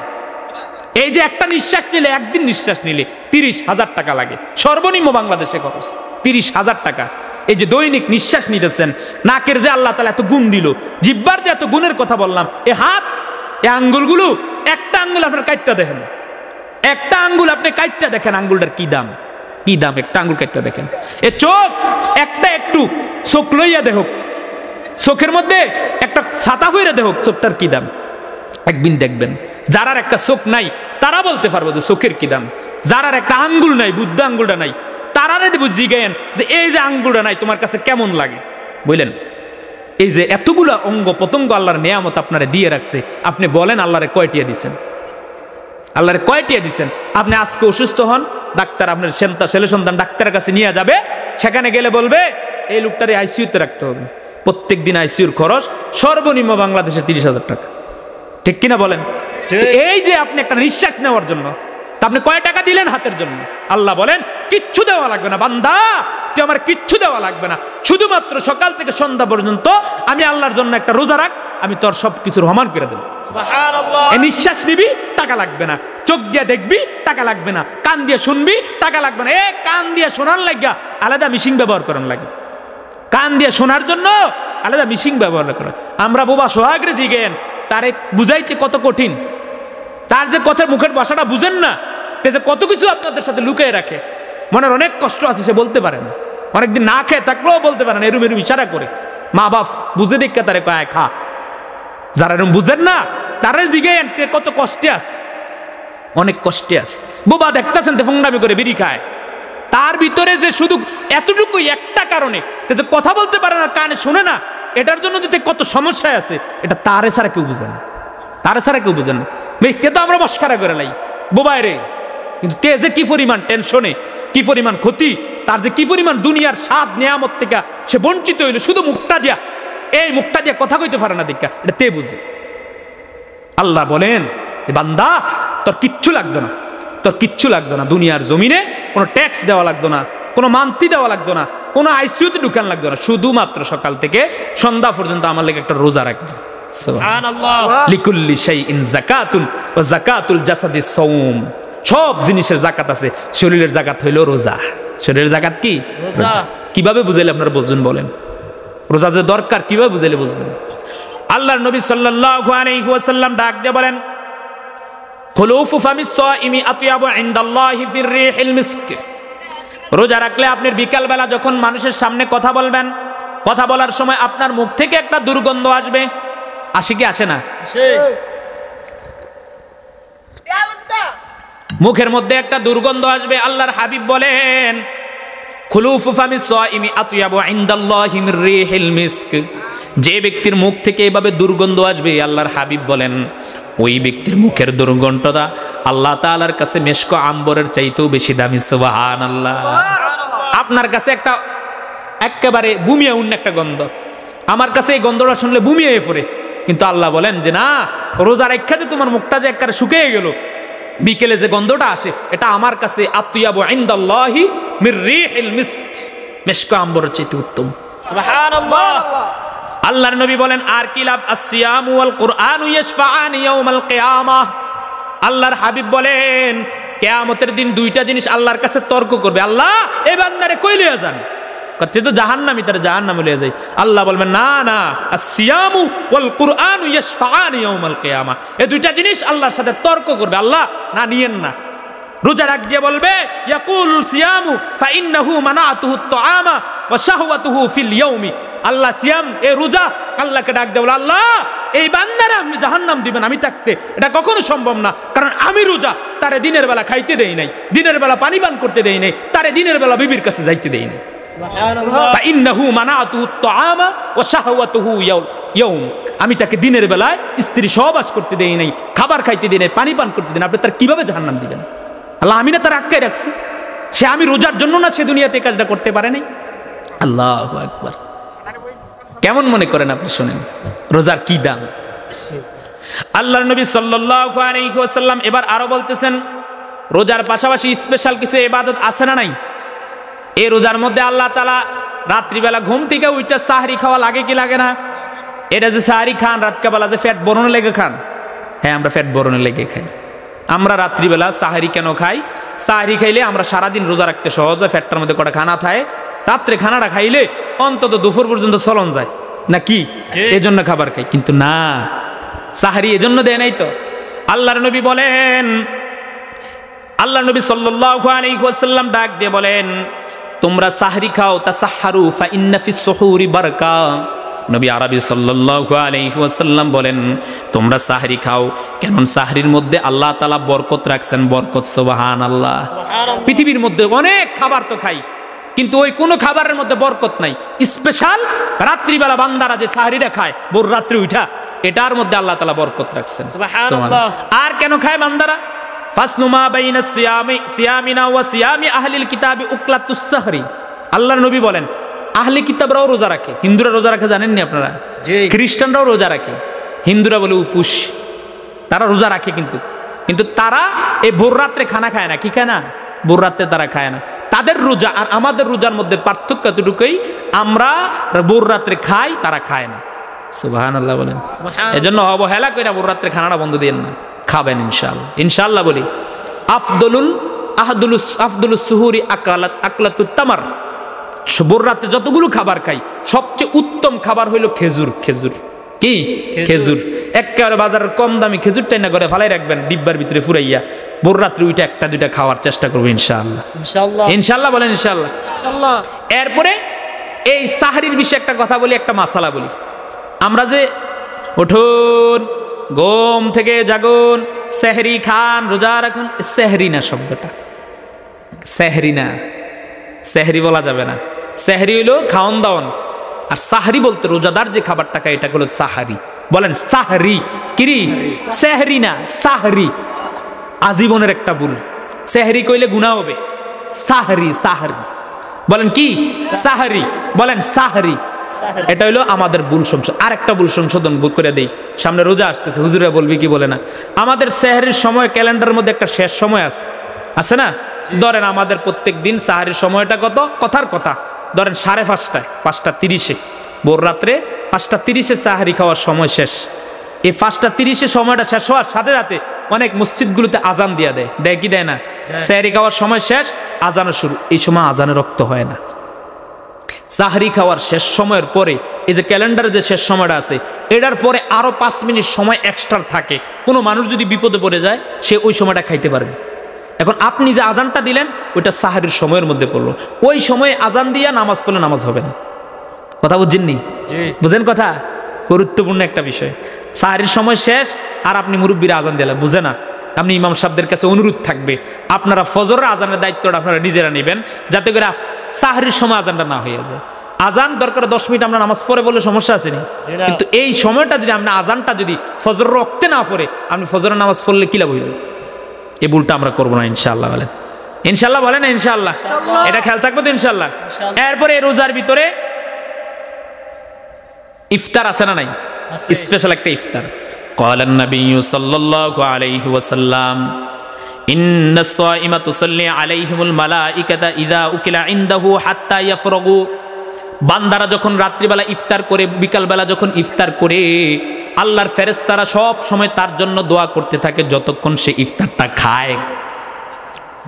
এই যে একটা নিঃশ্বাস নিলে, একদিন নিঃশ্বাস নিলে 30,000 টাকা লাগে, সর্বনিম্ন বাংলাদেশে খরচ 30,000 টাকা। এই যে দৈনিক নিঃশ্বাস নিতেছেন, নাকের যে আল্লাহ তাআলা এত গুণ দিল, জিহ্বার যে এত গুণের কথা বললাম, এই হাত, এই আঙ্গুলগুলো, একটা আঙ্গুল আপনার কাটটা দেখেন, একটা আঙ্গুল আপনি কাটটা দেখেন, আঙ্গুলটার কি দাম, কি দাম, একটা আঙ্গুল কাটটা দেখেন। এ চোখ, একটা একটু চোখ লইয়া দেখো, চোখের মধ্যে একটা ছাতা হইরে দেখো, চোখটার কি দাম। একদিন দেখবেন যারার একটা চোখ নাই তারা বলতে পারবো যে চোখের কি দাম। যারার একটা আঙ্গুল নাই, বুদ্ধ আঙ্গুলটা নাই, তারা জিজ্ঞেন যে এই যে আঙ্গুলটা নাই তোমার কাছে কেমন লাগে। বুঝলেন, এই যে এতগুলা অঙ্গ প্রত্যঙ্গ আল্লাহর নেয়ামত আপনারা দিয়ে রাখছে, আপনি বলেন আল্লাহরে কয়টিয়া দিচ্ছেন? আল্লাহরে কয়টিয়া দিচ্ছেন? আপনি আজকে অসুস্থ হন, ডাক্তার আপনার ছেলে সন্তান ডাক্তারের কাছে নিয়ে যাবে, সেখানে গেলে বলবে এই লোকটারে আইসিইউতে রাখতে হবে, প্রত্যেক দিন আইসিইউর খরচ সর্বনিম্ন বাংলাদেশে 30,000 টাকা। ঠিক কিনা বলেন? এই যে আপনি একটা নিঃশ্বাস নেওয়ার জন্য তা আপনি কয় টাকা দিলেন হাতের জন্য? আল্লাহ বলেন কিচ্ছু দেওয়া লাগবে না বান্দা, তুই আমার কিচ্ছু দেওয়া লাগবে না, শুধুমাত্র সকাল থেকে সন্ধ্যা পর্যন্ত আমি আল্লাহর জন্য একটা রোজা রাখ, আমি তোর সবকিছুর সমান করে দেবো। সুবহানাল্লাহ। এই নিঃশ্বাস নিবি টাকা লাগবে না, চোখ দিয়ে দেখবি টাকা লাগবে না, কান দিয়ে শুনবি টাকা লাগবে না। কান দিয়ে শোনার লাগিয়া আলাদা মিশিং ব্যবহার করার লাগে, কান দিয়ে শোনার জন্য আলাদা মিশিং ব্যবহার করেন। আমরা বোবা সোহাগরে জিগেন, তারে বুঝাইতে কত কঠিন, তার যে কথার মুখের ভাষাটা বুঝেন না, সে যে কত কিছু আপনাদের সাথে লুকিয়ে রাখে, মনের অনেক কষ্ট আছে সে বলতে পারে না, অনেকদিন না খেয়ে থাকলেও বলতে পারে না, এরুম এরুম ইশারা করে মা বাপ বুঝে দেখে তারে কয় খা। যারা এরকম বুঝেন না তারা জিগেন কত কষ্টে আছে, অনেক কষ্টে আছে। বোবা দেখতেছেন তো ফোংডামি করে বিড়ি খায়, তার ভিতরে যে শুধু এতটুকুই একটা কারণে যে কথা বলতে পারে না, কানে শোনে না, এটার জন্য যে কত সমস্যায় আছে এটা তারে ছাড়া কেউ বুঝে না, তারে ছাড়া কেউ বুঝে না। কে তো আমরা মস্কারা করে লাই বোবায় রে, কিন্তু তে যে কি পরিমাণ টেনশনে, কি পরিমাণ ক্ষতি, তার যে কি পরিমাণ দুনিয়ার স্বাদ নিয়ামত থেকে সে বঞ্চিত হইল শুধু মুখটা দিয়া, এই মুখটা দিয়া কথা কইতে পারে না দেখা, এটা তে বুঝে। আল্লাহ বলেন বান্দা তোর কিচ্ছু লাগতো না, তোর কিচ্ছু লাগতো না, দুনিয়ার জমিনে কোনো ট্যাক্স দেওয়া লাগতো না, কোনো মান্তি দেওয়া লাগতো না, কোনো আইসিইউতে ঢুকান লাগতো না, শুধুমাত্র সকাল থেকে সন্ধ্যা পর্যন্ত আমার লাগে একটা রোজা রাখবে। সুবহানাল্লাহ। লিকুল্লি শাইইন যাকাতুন ওয়া যাকাতুল জাসাদি সাওম, সব জিনিসের যাকাত আছে, শরীরের যাকাত হইলো রোজা। শরীরের যাকাত কি? রোজা। কিভাবে বুঝাইলে আপনারা বুঝবেন বলেন? রোজা যে দরকার কিভাবে বুঝাইলে বুঝবেন? আল্লাহর নবী সাল্লাল্লাহু আলাইহি ওয়াসাল্লাম ডাক দিয়ে বলেন খুলুফু ফামিস সাইমি আতয়াবু ইনদাল্লাহি ফির রিহিল মিস্ক। রোজা রাখলে আপনি বিকাল বেলা যখন মানুষের সামনে কথা বলবেন, কথা বলার সময় আপনার মুখ থেকে একটা দুর্গন্ধ আসবে, আসে কি আসে না? মুখের মধ্যে একটা দুর্গন্ধ আসবে। আল্লাহর হাবিব বলেন খুলুফু ফামিস সাইমি আতয়াবু ইনদাল্লাহি মির রিহিল মিস্ক। যে ব্যক্তির মুখ থেকে এভাবে দুর্গন্ধ আসবে, আল্লাহর হাবিব বলেন ওই ব্যক্তির মুখের দুর্গন্ধটা আল্লাহ তাআলার কাছে মেশক আম্বরের চাইতেও বেশি দামি। সুবহানাল্লাহ। আপনার কাছে একটা একেবারে বুমিয়ে উঠে একটা গন্ধ, আমার কাছে এই গন্ধটা শুনলে বুমিয়ে পড়ে, কিন্তু আল্লাহ বলেন যে না, রোজা রাখা যে তোমার মুখটা যে একেবারে শুকিয়ে গেল, বিকেলে যে গন্ধটা আসে এটা আমার কাছে আতয়াবু ইনদাল্লাহি মির রিহিল মিস্ক, মেশক আম্বরের চাইতে উত্তম। সুবহানাল্লাহ। আল্লাহর নবী বলেন আর কি লাভ? আসসিয়ামু ওয়াল কুরআনু ইয়াশফাআনি ইয়াউমাল কিয়ামাহ। আল্লাহর হাবিব বলেন কিয়ামতের দিন দুইটা জিনিস আল্লাহর কাছে তর্ক করবে, আল্লাহ এই বান্দারে কই লইয়া যান, কতে তো জাহান্নামী, তার জাহান্নামে লইয়া যাই। আল্লাহ বলবেন না না, আসসিয়ামু ওয়াল কুরআনু ইয়াশফাআনি ইয়াউমাল কিয়ামাহ, এই দুইটা জিনিস আল্লাহর সাথে তর্ক করবে, আল্লাহ না নিয়েন না। রোজা রাখ দিয়ে বলবে ইয়াকুল সিয়ামু ফাইন্নাহু মানাতুহু আত-তাআমা ওয়া শাহওয়াতুহু ফিল ইয়াউমি। আল্লাহ সিয়াম এ রোজা আল্লাহকে ডাক দেব, আল্লাহ এই বান্দারে আপনি জাহান্নাম দিবেন আমি থাকতে, এটা কখনো সম্ভব না, কারণ আমি রোজা, তারে দিনের বেলা খাইতে দেই নাই, দিনের বেলা পানি পান করতে দেই নাই, তারে দিনের বেলা বিবির কাছে যাইতে দেই নাই। সুবহানাল্লাহ। ফাইন্নাহু মানাতুহু আত-তাআমা ওয়া শাহওয়াতুহু ইয়াউম, আমি তাকে দিনের বেলায় স্ত্রী সহবাস করতে দেই নাই, খাবার খাইতে দেই নাই, পানি পান করতে দেই নাই, আপনি তার কিভাবে জাহান্নাম দিবেন? আল্লাহ আমি না তার আটকায় রাখছি, সে আমি রোজার জন্য না সে দুনিয়াতে কাজটা করতে পারে নাই। আল্লাহু আকবার। কেমন মনে করেন আপনি? শোনেন রোজার কি দাম। আল্লাহর নবী সাল্লাল্লাহু আলাইহি ওয়াসাল্লাম এবার আরো বলতেছেন রোজার পাশাপাশি স্পেশাল কিছু ইবাদত আছে না নাই? এই রোজার মধ্যে আল্লাহ তাআলা রাত্রিবেলা ঘুম থেকে উঠে সাহরি খাওয়া লাগে কি লাগে না? এটা যে সাহরি খান রাতকাবেলা যে ফ্যাট বরণে লেগে খান, হ্যাঁ আমরা ফ্যাট বরণে লেগে খাই। আমরা রাত্রিবেলা সাহারি কেন খাই? সাহারি খাইলে আমরা সারাদিন রোজা রাখতে সহজ হয়, ফ্যাটটার মধ্যে কটা খানা থাকে, রাত্রে খানাটা খাইলে অন্তত দুপুর পর্যন্ত চলন যায় নাকি, এজন্য খাবার খাই। কিন্তু না, সাহারি এজন্য দেয় নাই তো। আল্লাহর নবী বলেন, আল্লাহর নবী সাল্লাল্লাহু আলাইহি ওয়াসাল্লাম ডাক দিয়ে বলেন তোমরা সাহারি খাও, তাসাহহারু ফা ইন্না ফিস সুহুরি বারাকা, নবী আরবি সাল্লাল্লাহু আলাইহি ওয়াসাল্লাম বলেন তোমরা সাহরি খাও, কেন সাহরির মধ্যে আল্লাহ তাআলা বরকত রাখছেন, বরকত সুবহানাল্লাহ। পৃথিবীর মধ্যে অনেক খাবার তো খাই, কিন্তু ওই কোন খাবারের মধ্যে বরকত নাই। স্পেশাল রাত্রিবেলা বান্দারা যে সাহরিটা খায় ভোর রাত্রি উঠা, এটার মধ্যে আল্লাহ তাআলা বরকত রাখছেন সুবহানাল্লাহ। আর কেন খায় বান্দারা? ফাসনুমা বাইনা সিয়ামিনা ওয়া সিয়ামি আহলিল কিতাবি উকলাতুস সাহরি। আল্লাহর নবী বলেন আহলে কিতাবরাও রোজা রাখে, হিন্দুরা রোজা রাখে জানেননি আপনারা? খ্রিস্টানরাও রোজা রাখে, হিন্দুরা বলে উপোস, তারা রোজা রাখে কিন্তু তারা এই ভোর রাত্রে খানা খায় না। কি খায় না? ভোর রাত্রে তারা খায় না। তাদের রোজা আর আমাদের রোজার মধ্যে পার্থক্য এতটুকুই, আমরা ভোর রাত্রে খাই, তারা খায় না। সুবহানাল্লাহ বলেন। এজন্য অবহেলা কইরা ভোর রাত্রে খানাটা বন্ধ দিয়েন না, খাবেন ইনশাআল্লাহ। ইনশাআল্লাহ বলি আফদুলুস সুহুরি আকলাতুত তামার। ভোর রাতে যতগুলো খাবার খাই সবচেয়ে উত্তম খাবার হইলো খেজুর। খেজুর কি? খেজুর। একেবারে বাজারের কম দামি খেজুরটাই না করে ফালাই রাখবেন ডিব্বার ভিতরে ফুরাইয়া, ভোর রাত্রে ওইটা একটা দুইটা খাওয়ার চেষ্টা করবো ইনশাআল্লাহ। ইনশাআল্লাহ বলেন ইনশাআল্লাহ। এরপরে এই সাহরির বিষয়ে একটা কথা বলি, একটা মাসালা বলি। আমরা যে উঠুন ঘুম থেকে জাগুন, সেহরি খান, রোজা রাখুন, সেহরি না শব্দটা, সেহরি না, সেহরি বলা যাবে না। সেহরি হইলো খাওন দাওন, আর সাহরি বলতে রোজাদার যে খাবারটা খায় এটা হলো সাহারি। বলেন সাহরি। কিরি? সেহরি না, সাহরি। আজীবনের একটা ভুল, সেহরি কইলে গুনাহ হবে। সাহরি, সাহরি বলেন কি? সাহরি বলেন সাহরি। এটা হইলো আমাদের ভুল সংশোধন। আর একটা ভুল সংশোধন করে দেই, সামনে রোজা আসতেছে, হুজুরা বলবি কি বলে না, আমাদের সেহরির সময় ক্যালেন্ডারের মধ্যে একটা শেষ সময় আছে না? ধরেন আমাদের প্রত্যেক দিন সাহারির সময়টা কত? কথার কথা ধরেন 5:30, 5:30 ভোর রাত্রে 5:30 সাহারি খাওয়ার সময় শেষ। এই 5:30 সময়টা শেষ হওয়ার সাথে সাথে অনেক মসজিদগুলোতে আজান দিয়ে দেয় কি দেয় না? সাহারি খাওয়ার সময় শেষ, আজানও শুরু। এই সময় আজানে রক্ত হয় না। সাহারি খাওয়ার শেষ সময়ের পরে এই যে ক্যালেন্ডারে যে শেষ সময়টা আছে, এটার পরে আরো 5 মিনিট সময় এক্সট্রা থাকে। কোনো মানুষ যদি বিপদে পড়ে যায় সে ওই সময়টা খাইতে পারবে। এখন আপনি যে আজানটা দিলেন ওইটা সাহারির সময়ের মধ্যে পড়লো, ওই সময়ে আজান দিয়া নামাজ পড়লে নামাজ হবে না। কথা বুঝছেননি? বুঝেন কথা? গুরুত্বপূর্ণ একটা বিষয়। সাহারির সময় শেষ আর আপনি মুরব্বীরা আজান দিলেন, বুঝে না? আপনি ইমাম সাহেবদের কাছে অনুরোধ থাকবে আপনারা ফজরের আজানের দায়িত্বটা আপনারা নিজেরা নেবেন, যাতে করে সাহারির সময় আজানটা না হয়ে যায়। আজান দরকার 10 মিনিট আমরা নামাজ পড়ে বলে সমস্যা আসেনি, কিন্তু এই সময়টা যদি আমরা আজানটা যদি ফজর রক্তে না পড়ে আপনি ফজরের নামাজ পড়লে কি লাভ হইল? এই ভুলটা আমরা করবো না ইনশাআল্লাহ বলেন। ইনশাআল্লাহ বলেন না? ইনশাআল্লাহ এটা খেয়াল থাকবে তো ইনশাআল্লাহ। এরপরে রোজার ভিতরে ইফতার আছে না নাই? স্পেশাল একটা ইফতার। قال النبي صلى الله عليه وسلم إن الصائم تصلي عليهم الملائكة إذا أكل عنده حتى يفرغوا। বান্দারা যখন রাত্রিবেলা ইফতার করে, বিকালবেলা যখন ইফতার করে, আল্লাহর ফেরেশতারা সব সময় তার জন্য দোয়া করতে থাকে যতক্ষণ সে ইফতারটা খায়।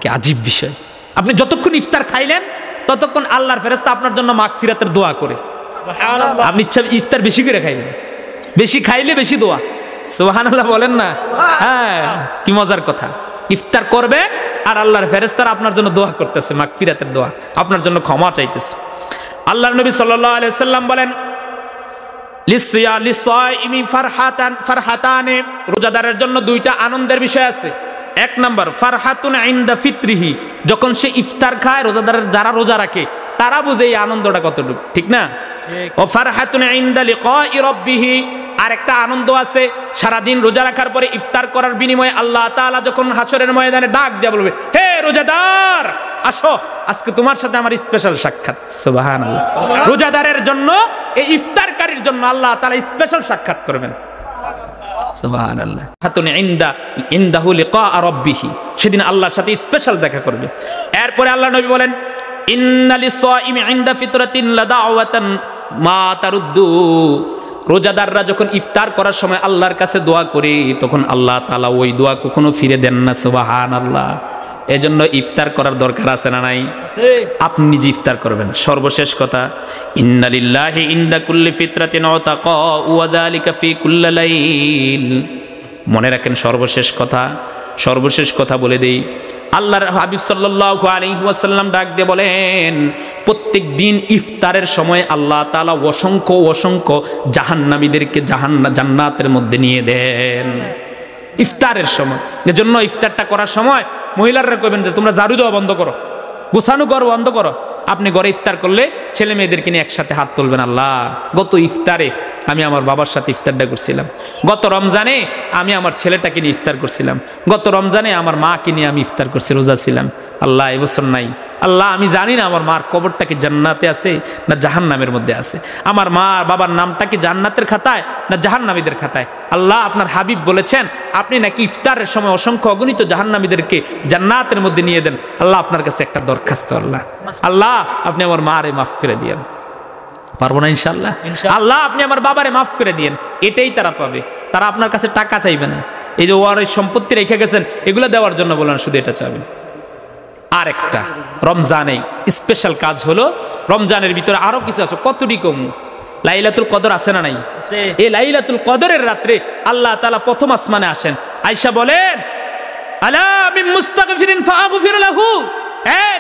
কি আজীব বিষয়! আপনি যতক্ষণ ইফতার খাইলেন ততক্ষণ আল্লাহর ফেরেশতা আপনার জন্য মাগফিরাতের দোয়া করে। সুবহানাল্লাহ। আপনি ইচ্ছা ইফতার বেশি করে খাইবেন, বেশি খাইলে বেশি দোয়া। সুবহানাল্লাহ বলেন না? হ্যাঁ, কি মজার কথা। ইফতার করবে আর আল্লাহর ফেরেশতারা আপনার জন্য দোয়া করতেছে, মাগফিরাতের দোয়া, আপনার জন্য ক্ষমা চাইতেছে। আল্লাহর নবী সাল্লাল্লাহু আলাইহি ওয়াসাল্লাম বলেন লিসাইমি ফারহাতানে, রোজাদারের জন্য দুইটা আনন্দের বিষয় আছে। এক নাম্বার ফারহাতুন ইনদা ফিত্রিহি, যখন সে ইফতার খায়, রোজাদারের যারা রোজা রাখে তারা বুঝে এই আনন্দটা কতটুকু, ঠিক না? ও ফারহাতুন ইনদা লিকাই রাব্বিহি, আর একটা আনন্দ আছে সারাদিন রোজা রাখার পরে ইফতার করার বিনিময়ে আল্লাহ তাআলা যখন হাশরের ময়দানে ডাক দিয়ে বলবে, হে রোজাদার আসো, আজকে তোমার সাথে আমার স্পেশাল সাক্ষাৎ। সুবহানাল্লাহ। রোজাদারের জন্য, এই ইফতারকারীর জন্য আল্লাহ তাআলা স্পেশাল সাক্ষাৎ করবেন। সুবহানাল্লাহ। হাতুন ইনদাহু লিকা রাব্বিহি, সেদিন আল্লাহর সাথে স্পেশাল দেখা করবে। এরপরে আল্লাহ নবী বলেন ইন্না লিসাইমি ইনদা ফিতরাতিন লাদাওয়াতান মা তারুদ্দু, রোজাদাররা যখন ইফতার করার সময় আল্লাহর কাছে দোয়া করে তখন আল্লাহ তাআলা ওই দোয়া কখনো ফিরে দেন না। সুবহানাল্লাহ। এজন্য ইফতার করার দরকার আছে না নাই? আপনি নিজে ইফতার করবেন। সর্বশেষ কথা, ইন্না লিল্লাহি ইনদা কুল্লি ফিতরাতিন উতাকা ওয়া যালিকা ফি কুল্লি লাইল। মনে রাখেন সর্বশেষ কথা বলে দেই। আল্লাহর হাবিব সাল্লাল্লাহু আলাইহি ওয়াসাল্লাম ডাক দিয়ে বলেন, প্রত্যেক প্রত্যেক দিন ইফতারের সময় আল্লাহ তাআলা অসংখ্য অসংখ্য জাহান্নামীদেরকে জান্নাতের মধ্যে নিয়ে দেন ইফতারের সময়। এজন্য ইফতারটা করার সময় মহিলারা কইবেন যে তোমরা ঝাড়ু দেওয়া বন্ধ করো, গোছানো করো বন্ধ করো। আপনি ঘরে ইফতার করলে ছেলে মেয়েদেরকে নিয়ে একসাথে হাত তুলবেন, আল্লাহ গত ইফতারে আমি আমার বাবার সাথে ইফতারটা করছিলাম, গত রমজানে আমি আমার ছেলেটাকে নিয়ে ইফতার করছিলাম, গত রমজানে আমার মাকে নিয়ে আমি ইফতার করছি, রোজা ছিলাম। আল্লাহ এবছর নাই, আল্লাহ আমি জানি না আমার মার কবরটা কি জান্নাতে আছে না জাহান্নামের মধ্যে আছে, আমার মা বাবার নামটা কি জান্নাতের খাতায় না জাহান্নামীদের খাতায়। আল্লাহ আপনার হাবিব বলেছেন আপনি নাকি ইফতারের সময় অসংখ্য অগণিত জাহান্নামীদেরকে জান্নাতের মধ্যে নিয়ে দেন। আল্লাহ আপনার কাছে একটা দরখাস্ত, আল্লাহ আল্লাহ আপনি আমার মারে মাফ করে দিয়েন। পারবো না ইনশাআল্লাহ? আল্লাহ আপনি আমার বাবারে মাফ করে দিয়েন। এটাই তারা পাবে, তারা আপনার কাছে টাকা চাইবে না। এই যে ওর সম্পত্তি রেখে গেছেন এগুলো দেওয়ার জন্য বলেন, শুধু এটা চাবেন। আর একটা রমজানে স্পেশাল কাজ হলো, রমজানের ভিতরে আরো কিছু আছে, কতটি কম লাইলাতুল কদর আছে না নাই? এই লাইলাতুল কদরের রাত্রে আল্লাহ তাআলা প্রথম আসমানে আসেন। আয়েশা বলেন আলা মিন মুস্তাগফিরিন ফাগফির লাহু,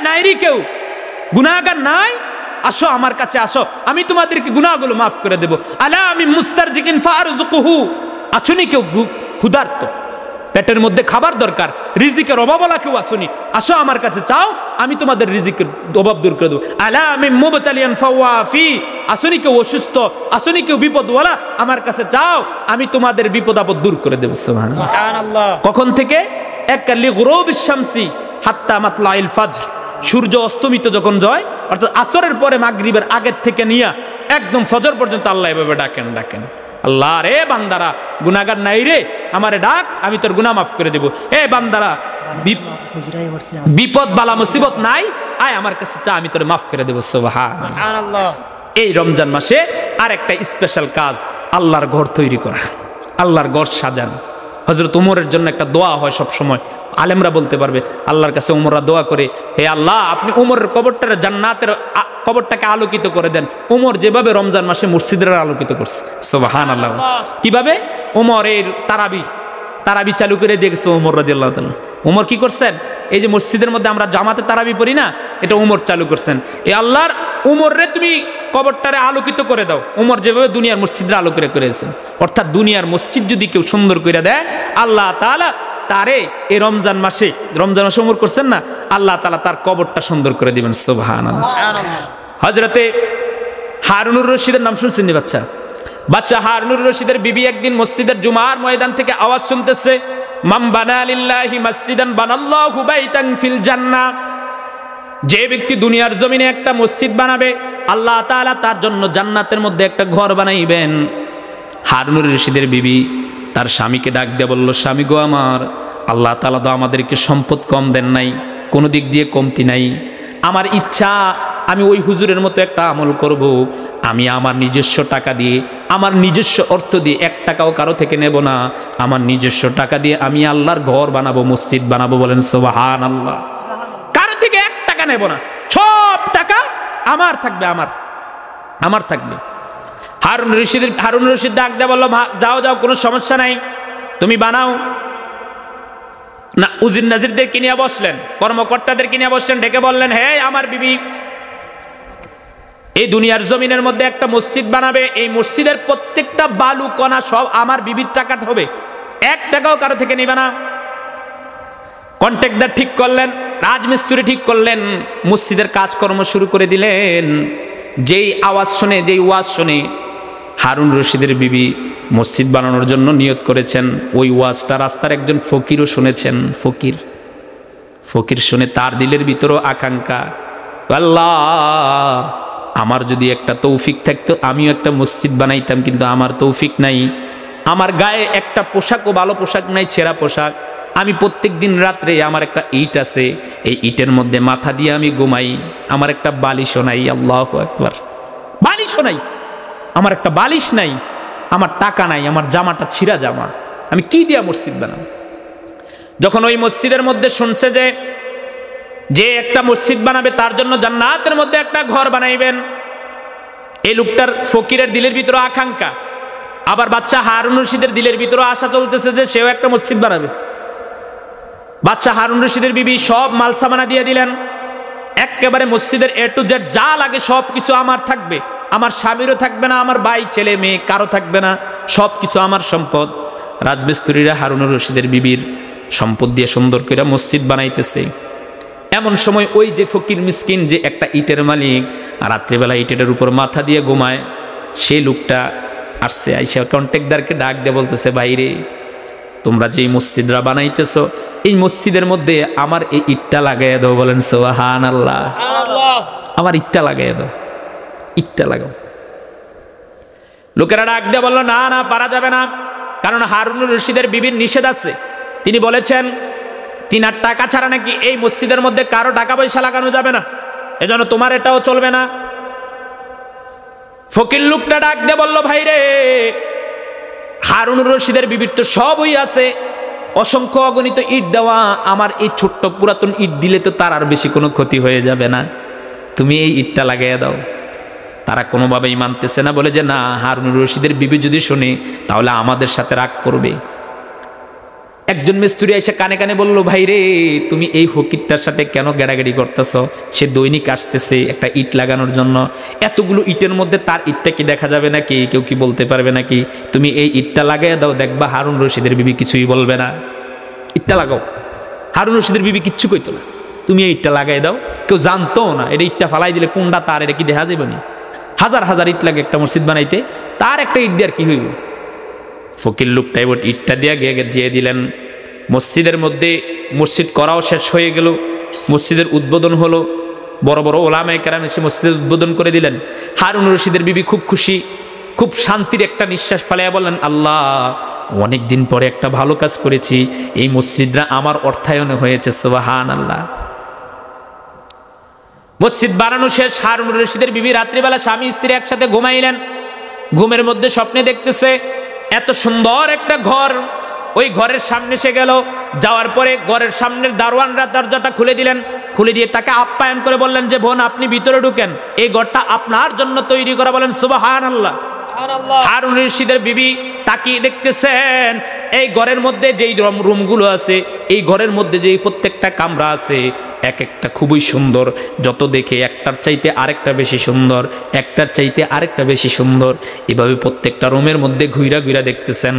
নাইরি কেউ গুনাহগার নাই, আসো আমার কাছে আসো, আমি তোমাদেরকে গুনাহগুলো মাফ করে দেব। আলা মিন মুস্তারজিকিন ফারযুকুহু, আছুনি কেউ ক্ষুধার্ত, পেটের মধ্যে খাবার দরকার, রিজিকের অভাবওয়ালা কেউ আসুনি, আসো আমার কাছে চাও, আমি তোমাদের রিজিকের অভাব দূর করে দেবো। আলা মিন মুবতালিয়ান ফাওয়াফি, আসুনি কেউ অসুস্থ, আসুনি কেউ বিপদওয়ালা, আমার কাছে চাও, আমি তোমাদের বিপদ আপদ দূর করে দেবো। সুবহানাল্লাহ। কখন থেকে? একালি গুরুবিশ শামসি হাত্তা মাতলাইল ফাজর, সূর্য অস্তমিত যখন যায়, অর্থাৎ আসরের পরে মাগরিবের আগের থেকে নিয়ে একদম ফজর পর্যন্ত আল্লাহ এভাবে ডাকেন ডাকেন, আল্লাহ রে বান্দারা গুনাহগার নাই রে, আমারে ডাক, আমি তোর গুনাহ মাফ করে দেব। এ বান্দারা বিপদ বালা মুসিবত নাই, আয় আমার কাছে চা, আমি তোরে মাফ করে দেব। সুবহানাল্লাহ। এই রমজান মাসে আর একটা স্পেশাল কাজ, আল্লাহর ঘর তৈরি করা, আল্লাহর ঘর সাজানো। হযরত ওমরের জন্য একটা দোয়া হয় সব সময়, আলেমরা বলতে পারবে, আল্লাহর কাছে ওমররা দোয়া করে, হে আল্লাহ আপনি ওমরের কবরটারে জান্নাতের কবরটাকে আলোকিত করে দেন, ওমর যেভাবে রমজান মাসে মসজিদের আলোকিত করছে। সুবহানাল্লাহ। কিভাবে? ওমরের তারাবি চালু করে দিয়েছে ওমর রাদিয়াল্লাহু তাআলা। ওমর কি করছেন? এই যে মসজিদের মধ্যে আমরা জামাতে তারাবি পড়ি না, এটা ওমর চালু করছেন। এই আল্লাহর ওমর রে তুমি কবরটারে আলোকিত করে দাও, ওমর যেভাবে দুনিয়ার মসজিদে আলো করে করেছেন। অর্থাৎ দুনিয়ার মসজিদ যদি কেউ সুন্দর করে দেয়, আল্লাহ তাআলা তারে এই রমজান মাসে ওমর করছেন না, আল্লাহ তাআলা তার কবরটা সুন্দর করে দিবেন। সুবহানাল্লাহ। হযরতে হারুনুর রশিদের নাম শুনছেন নি? বাচ্চা হারুনুর রশিদের বিবি একদিন মসজিদের জুমার ময়দান থেকে আওয়াজ শুনতেছে, মান বানা লিল্লাহি মাসজিদান বানাল্লাহু বাইতান ফিল জান্নাহ, যে ব্যক্তি দুনিয়ার জমিনে একটা মসজিদ বানাবে, আল্লাহ তাআলা তার জন্য জান্নাতের মধ্যে একটা ঘর বানাইবেন। হারুনুর রশিদের বিবি তার স্বামীকে ডাক দিয়ে বলল, স্বামী গো আমার, আল্লাহ তাআলা তো আমাদেরকে সম্পদ কম দেন নাই, কোনো দিক দিয়ে কমতি নাই, আমার ইচ্ছা আমি ওই হুজুরের মতো একটা আমল করব, আমি আমার নিজস্ব টাকা দিয়ে, আমার নিজস্ব অর্থ দিয়ে, 1 টাকাও কারো থেকে নেব না, আমার নিজস্ব টাকা দিয়ে আমি আল্লাহর ঘর বানাবো, মসজিদ বানাবো। বলেন সুবহানাল্লাহ। কারো থেকে 1 টাকা নেব না, সব টাকা আমার থাকবে, আমার থাকবে। হারুন রশিদ ডাক দিয়ে বলল, যাও যাও, কোনো সমস্যা নাই, তুমি বানাও না। উজির নাজিরদেরকে নিয়ে বসলেন, কর্মকর্তাদেরকে নিয়ে বসলেন, ডেকে বললেন, হে আমার বিবি, এই দুনিয়ার জমিনের মধ্যে একটা মসজিদ বানাবে, এই মসজিদের প্রত্যেকটা বালু কণা সব আমার বিবির টাকাতে হবে, 1 টাকাও কারো থেকে নিবে না। কন্ট্রাক্টর ঠিক করলেন, রাজমিস্ত্রি ঠিক করলেন, মসজিদের কাজকর্ম শুরু করে দিলেন। যেই আওয়াজ শুনে, যেই ওয়াজ শুনে হারুন রশিদের বিবি মসজিদ বানানোর জন্য নিয়ত করেছেন, ওই ওয়াজটা রাস্তার একজন ফকিরও শুনেছেন। ফকির শুনে তার দিলের ভিতরও আকাঙ্ক্ষা, আল্লাহ আমার যদি একটা তৌফিক থাকতো আমিও একটা মসজিদ বানাইতাম, কিন্তু আমার তৌফিক নাই, আমার গায়ে একটা পোশাকও ভালো পোশাক নাই, ছেঁড়া পোশাক, আমি প্রত্যেক দিন রাত্রে আমার একটা ইট আছে, এই ইটের মধ্যে মাথা দিয়ে আমি ঘুমাই, আমার একটা বালিশও নাই। আল্লাহু আকবার। বালিশও নাই, আমার একটা বালিশ নাই, আমার টাকা নাই, আমার জামাটা ছিঁড়া জামা, আমি কি দিয়া মসজিদ বানাবো? যখন ওই মসজিদের মধ্যে শুনছে যে একটা মসজিদ বানাবে, তার জন্য জান্নাতের মধ্যে একটা ঘর বানাইবেন, এই লোকটার ফকিরের দিলের ভিতরে আকাঙ্ক্ষা, আবার বাচ্চা হারুন রশিদের দিলের ভিতরে আশা চলতেছে যে সেও একটা মসজিদ বানাবে। বাচ্চা হারুন রশিদের বিবি সব মাল সামানা দিয়ে দিলেন, একেবারে মসজিদের A to Z যা লাগে সব কিছু আমার থাকবে, আমার স্বামীরও থাকবে না, আমার ভাই ছেলে মেয়ে কারো থাকবে না, সব কিছু আমার সম্পদ। রাজমিস্ত্রিরা হারুনুর রশিদের বিবির সম্পদ দিয়ে সুন্দর করে মসজিদ বানাইতেছে। এমন সময় ওই যে ফকির মিসকিন যে একটা ইটের মালিক, রাত্রিবেলা ইটের উপর মাথা দিয়ে ঘুমায়, সেই লোকটা আসছে, আইসা কন্ট্রাক্টরকে ডাক দিয়ে বলতেছে, বাইরে তোমরা যে মসজিদরা বানাইতেছো এই মসজিদের মধ্যে আমার এই ইটটা লাগাইয়া দাও। বলেন সুবহানাল্লাহ, আমার ইটটা লাগাইয়া দাও, ইটটা লাগাও। লোকেরা ডাক দিয়ে বললো, না না পারা যাবে না, কারণ হারুনুর রশিদের বিবির নিষেধ আছে। তিনি বলেছেন তিনার টাকা ছাড়া নাকি এই মসজিদের মধ্যে কারো টাকা পয়সা লাগানো যাবে না, এজন্য তোমার এটাও চলবে না। ফকির লোকটা ডাক দিয়ে বলল, ভাই রে, হারুনুর রশিদের বিবির তো সবই আছে, অসংখ্য অগণিত ইট দেওয়া, আমার এই ছোট্ট পুরাতন ইট দিলে তো তার আর বেশি কোনো ক্ষতি হয়ে যাবে না, তুমি এই ইটটা লাগাইয়া দাও। তারা কোনোভাবেই মানতেছে না, বলে যে না, হারুনুর রশিদের বিবি যদি শুনে তাহলে আমাদের সাথে রাগ করবে। একজন মিস্ত্রি এসে কানে কানে বলল, ভাই রে, তুমি এই ফকিরটার সাথে কেন গেড়াগেড়ি করতেছ? সে দৈনিক আসতেছে একটা ইট লাগানোর জন্য, এতগুলো ইটের মধ্যে তার ইটটা কি দেখা যাবে নাকি? কেউ কি বলতে পারবে নাকি? তুমি এই ইটটা লাগাই দাও, দেখবা হারুন রশিদের বিবি কিছুই বলবে না। ইটটা লাগাও, হারুন রশিদের বিবি কিচ্ছু কইতো না, তুমি এই ইটটা লাগাই দাও। কেউ জানতো না, এটা ইটটা ফালাই দিলে কোনটা তার, এটা কি দেখা যাবে না? হাজার হাজার ইট লাগে একটা মসজিদ বানাইতে, তার একটা ইট দিয়ে আর কি হইব? ফকির লোকটা এবার ইটটা দিয়ে দিলেন। মসজিদের মধ্যে মসজিদ করাও শেষ হয়ে গেল, মসজিদের উদ্বোধন হলো, বড় বড় ওলামায়ে কেরাম এসে মসজিদের উদ্বোধন করে দিলেন। হারুন রশিদের বিবি খুব খুশি, খুব শান্তির একটা নিঃশ্বাস ফেলাইয়া বললেন, আল্লাহ, অনেক দিন পরে একটা ভালো কাজ করেছি, এই মসজিদটা আমার অর্থায়নে হয়েছে, সুবহানাল্লাহ। মসজিদ বানানো শেষ, হারুন রশিদের বিবি রাত্রিবেলা স্বামী স্ত্রী একসাথে ঘুমাইলেন। ঘুমের মধ্যে স্বপ্নে দেখতেছে এত সুন্দর একটা ঘর, ওই ঘরের সামনে সে গেল, যাওয়ার পরে ঘরের সামনের দারোয়ানরা দরজাটা খুলে দিলেন, খুলে দিয়ে তাকে আপ্যায়ন করে বললেন যে বোন, আপনি ভিতরে ঢুকেন, এই ঘরটা আপনার জন্য তৈরি করা। বলেন সুবহানাল্লাহ। হারুন রশিদের বিবি তাকিয়ে দেখতেছেন এই ঘরের মধ্যে যেই রুমগুলো আছে, এই ঘরের মধ্যে যেই প্রত্যেকটা কামরা আছে, এক একটা খুবই সুন্দর, যত দেখে একটার চাইতে আরেকটা বেশি সুন্দর, একটার চাইতে আরেকটা বেশি সুন্দর। এভাবে প্রত্যেকটা রুমের মধ্যে ঘুরা ঘুরা দেখতেছেন।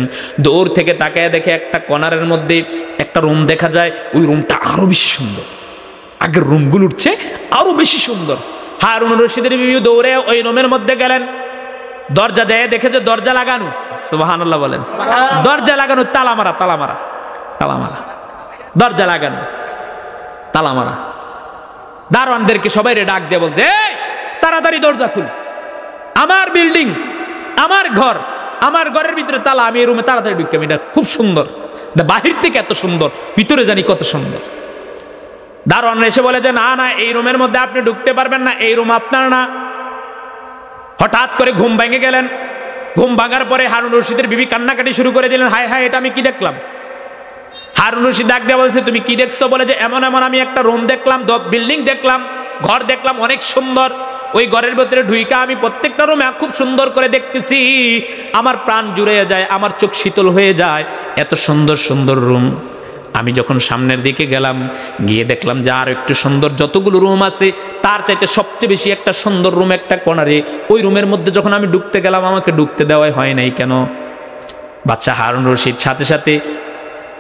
দূর থেকে তাকায় দেখে একটা কর্নারের মধ্যে একটা রুম দেখা যায়, ওই রুমটা আরো বেশি সুন্দর, আগের রুমগুলো উঠছে আরো বেশি সুন্দর। হারুন রশিদের বিবি দৌড়ে ওই রুমের মধ্যে গেলেন, দরজা যায় দেখে যে দরজা লাগানো, সুবহানাল্লাহ বলেন, দরজা লাগানো, তালা মারা, তালা মারা, তালা মারা, দরজা লাগানো, তালা মারা। দারোয়ানদেরকে সবাই ডাক দিয়ে বলছে, এই তাড়াতাড়ি দরজা খুল, আমার বিল্ডিং, আমার ঘর, আমার ঘরের ভিতরে তালা, আমি এই রুমে তাড়াতাড়ি ঢুকি, এটা খুব সুন্দর, বাহির থেকে এত সুন্দর, ভিতরে জানি কত সুন্দর। দারোয়ানরা এসে বলে যে না না, এই রুমের মধ্যে আপনি ঢুকতে পারবেন না, এই রুম আপনার না। হঠাৎ করে ঘুম ভেঙে গেলেন। ঘুম ভাঙার পরে হারুন রশিদের বিবি কান্নাকাটি শুরু করে দিলেন, হায় হায়, এটা আমি কি দেখলাম? হারুন রশিদ ডাক দিয়ে বলছে, তুমি কি দেখছো? বলে যে এমন এমন আমি একটা রুম দেখলাম, বিল্ডিং দেখলাম, ঘর দেখলাম, অনেক সুন্দর। ওই ঘরের ভিতরে ঢুইকা আমি প্রত্যেকটা রুমে খুব সুন্দর করে দেখতেছি, আমার প্রাণ জুড়ে যায়, আমার চোখ শীতল হয়ে যায়, এত সুন্দর সুন্দর রুম। আমি যখন সামনের দিকে গেলাম, গিয়ে দেখলাম যে আর একটু সুন্দর, যতগুলো রুম আছে তার চাইতে সবচেয়ে বেশি একটা সুন্দর রুম একটা কর্নারে। ওই রুমের মধ্যে যখন আমি ঢুকতে গেলাম, আমাকে ঢুকতে দেওয়াই হয় নাই কেন? বাচ্চা হারুন রশিদ সাথে সাথে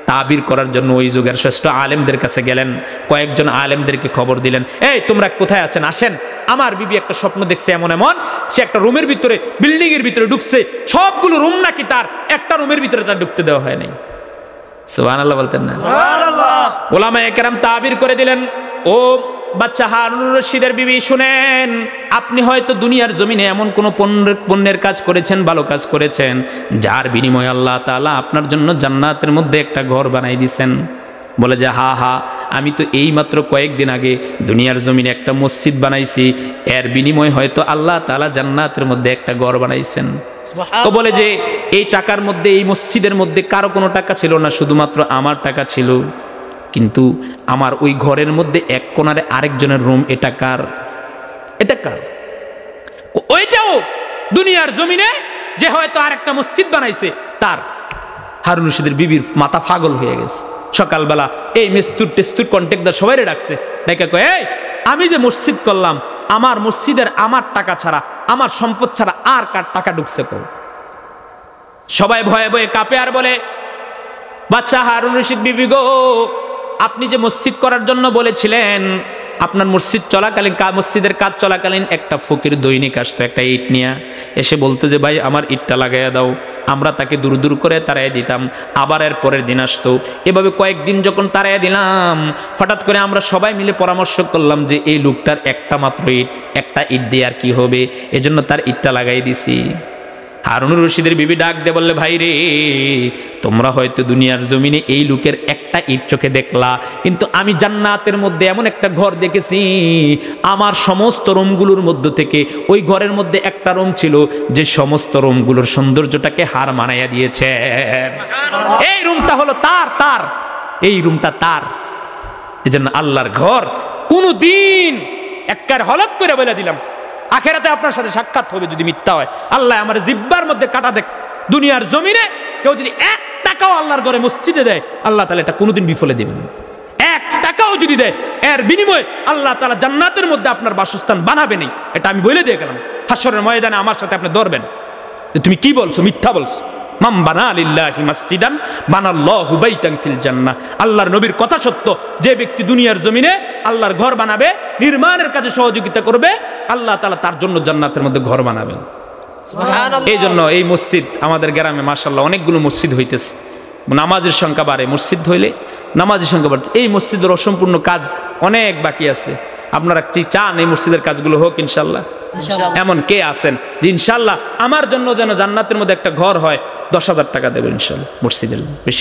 তাবির করার জন্য ওই যুগের শ্রেষ্ঠ আলেমদের কাছে গেলেন, কয়েকজন আলেমদেরকে খবর দিলেন, এই তোমরা কোথায় আছেন, আসেন, আমার বিবি একটা স্বপ্ন দেখছে এমন এমন, সে একটা রুমের ভিতরে, বিল্ডিং এর ভিতরে ঢুকছে, সবগুলো রুম নাকি তার, একটা রুমের ভিতরে তার ঢুকতে দেওয়া হয় নাই। সুবহানাল্লাহ বলতেন না? সুবহানাল্লাহ। উলামায়ে কেরাম তাবির করে দিলেন, ও বাচ্চা হারুন রশিদের বিবি, শুনেন, আপনি হয়তো দুনিয়ার জমিনে এমন কোন পুণ্যের কাজ করেছেন, ভালো কাজ করেছেন, যার বিনিময়ে আল্লাহ তাআলা আপনার জন্য জান্নাতের মধ্যে একটা ঘর বানাই দিয়েছেন। বলে যে হা হা, আমি তো এই মাত্র কয়েকদিন আগে দুনিয়ার জমিনে একটা মসজিদ বানাইছি, এর বিনিময়ে হয়তো আল্লাহ তাআলা জান্নাতের মধ্যে একটা ঘর বানাইছেন। তো বলে যে এই টাকার মধ্যে, এই মসজিদের মধ্যে কারো কোনো টাকা ছিল না, শুধুমাত্র আমার টাকা ছিল, কিন্তু আমার ওই ঘরের মধ্যে এক কোণারে আরেকজনের রুম, এটা কার? এটা কার? ওইটাও দুনিয়ার জমিনে যে হয়তো আরেকটা মসজিদ বানাইছে তার। হারুন রশিদের বিবির মাথা পাগল হয়ে গেছে। সকালবেলা এই মেস্তুর টেস্তুর কন্ট্রাক্টর সবাই ডাকছে, ডেকে কয়, এই আমি যে মসজিদ করলাম, আমার মসজিদের আমার টাকা ছাড়া, আমার সম্পদ ছাড়া আর কার টাকা ঢুকছে কো? সবাই ভয়ে ভয়ে কাঁপে আর বলে, বাচ্চা হারুন রশিদ বিবি গো, আপনি যে মসজিদ করার জন্য বলেছিলেন, আপনার মসজিদ চলাকালীন, মসজিদের কাজ চলাকালীন একটা ফকির দৈনিক আসতো একটা ইট নিয়ে, এসে বলতো যে ভাই আমার ইটটা লাগাইয়া দাও। আমরা তাকে দূর দূর করে তাড়াইয়া দিতাম, আবার এর পরের দিন আসতো। এভাবে কয়েকদিন যখন তাড়াইয়া দিলাম, হঠাৎ করে আমরা সবাই মিলে পরামর্শ করলাম যে এই লোকটার একটা মাত্র ইট, একটা ইট দিয়ে আর কি হবে, এজন্য তার ইটটা লাগাই দিছি। হারুনুর রশিদের বিবি ডাক দিয়ে বললে, ভাই রে, তোমরা হয়তো দুনিয়ার জমিনে এই লোকের একটা ইট চোখে দেখলা, কিন্তু আমি জান্নাতের মধ্যে এমন একটা ঘর দেখেছি, আমার সমস্ত রুমগুলোর মধ্য থেকে ওই ঘরের মধ্যে একটা রুম ছিল যে সমস্ত রুমগুলোর সৌন্দর্যটাকে হার মানাইয়া দিয়েছে। এই রুমটা হলো তার, এই রুমটা তার। এই জন্য আল্লাহর ঘর কোনদিন একবার হলক করে বলে দিলাম, আখেরাতে আপনার সাথে সাক্ষাৎ হবে যদি মিথ্যা হয়। আল্লাহ আমার জিব্বার মধ্যে কাটা দেখ, দুনিয়ার জমিনে কেউ যদি 1 টাকাও আল্লাহর ঘরে মসজিদে দেয়, আল্লাহ তাআলা এটা কোনোদিন বিফলে দিবেন। 1 টাকাও যদি দেয়, এর বিনিময়ে আল্লাহ তাআলা জান্নাতের মধ্যে আপনার বাসস্থান বানাবেনই। এটা আমি বলে দিয়ে গেলাম। হাশরের ময়দানে আমার সাথে আপনি ধরবেন যে তুমি কি বলছো, মিথ্যা বলছো। মান বানা লিল্লাহি মাসজিদান বানাল্লাহু বাইতান ফিল জান্নাহ। আল্লাহর নবীর কথা সত্য, যে ব্যক্তি দুনিয়ার জমিনে আল্লাহর ঘর বানাবে, নির্মাণের কাজে সহযোগিতা করবে, আল্লাহ তাআলা তার জন্য জান্নাতের মধ্যে ঘর বানাবেন। সুবহানাল্লাহ। এই জন্য এই মসজিদ আমাদের গ্রামে মাশাআল্লাহ অনেকগুলো মসজিদ হইতেছে। নামাজের সংখ্যা বাড়ে, মসজিদ হইলে নামাজের সংখ্যা বাড়ছে। এই মসজিদের অসম্পূর্ণ কাজ অনেক বাকি আছে। আপনারা কি চান এই মসজিদের কাজগুলো হোক? ইনশাআল্লাহ। এমন কে আছেন যে ইনশাআল্লাহ আমার জন্য যেন জান্নাতের মধ্যে একটা ঘর হয়, 10,000 টাকা দেবেন ইনশাআল্লাহ মসজিদের বেশি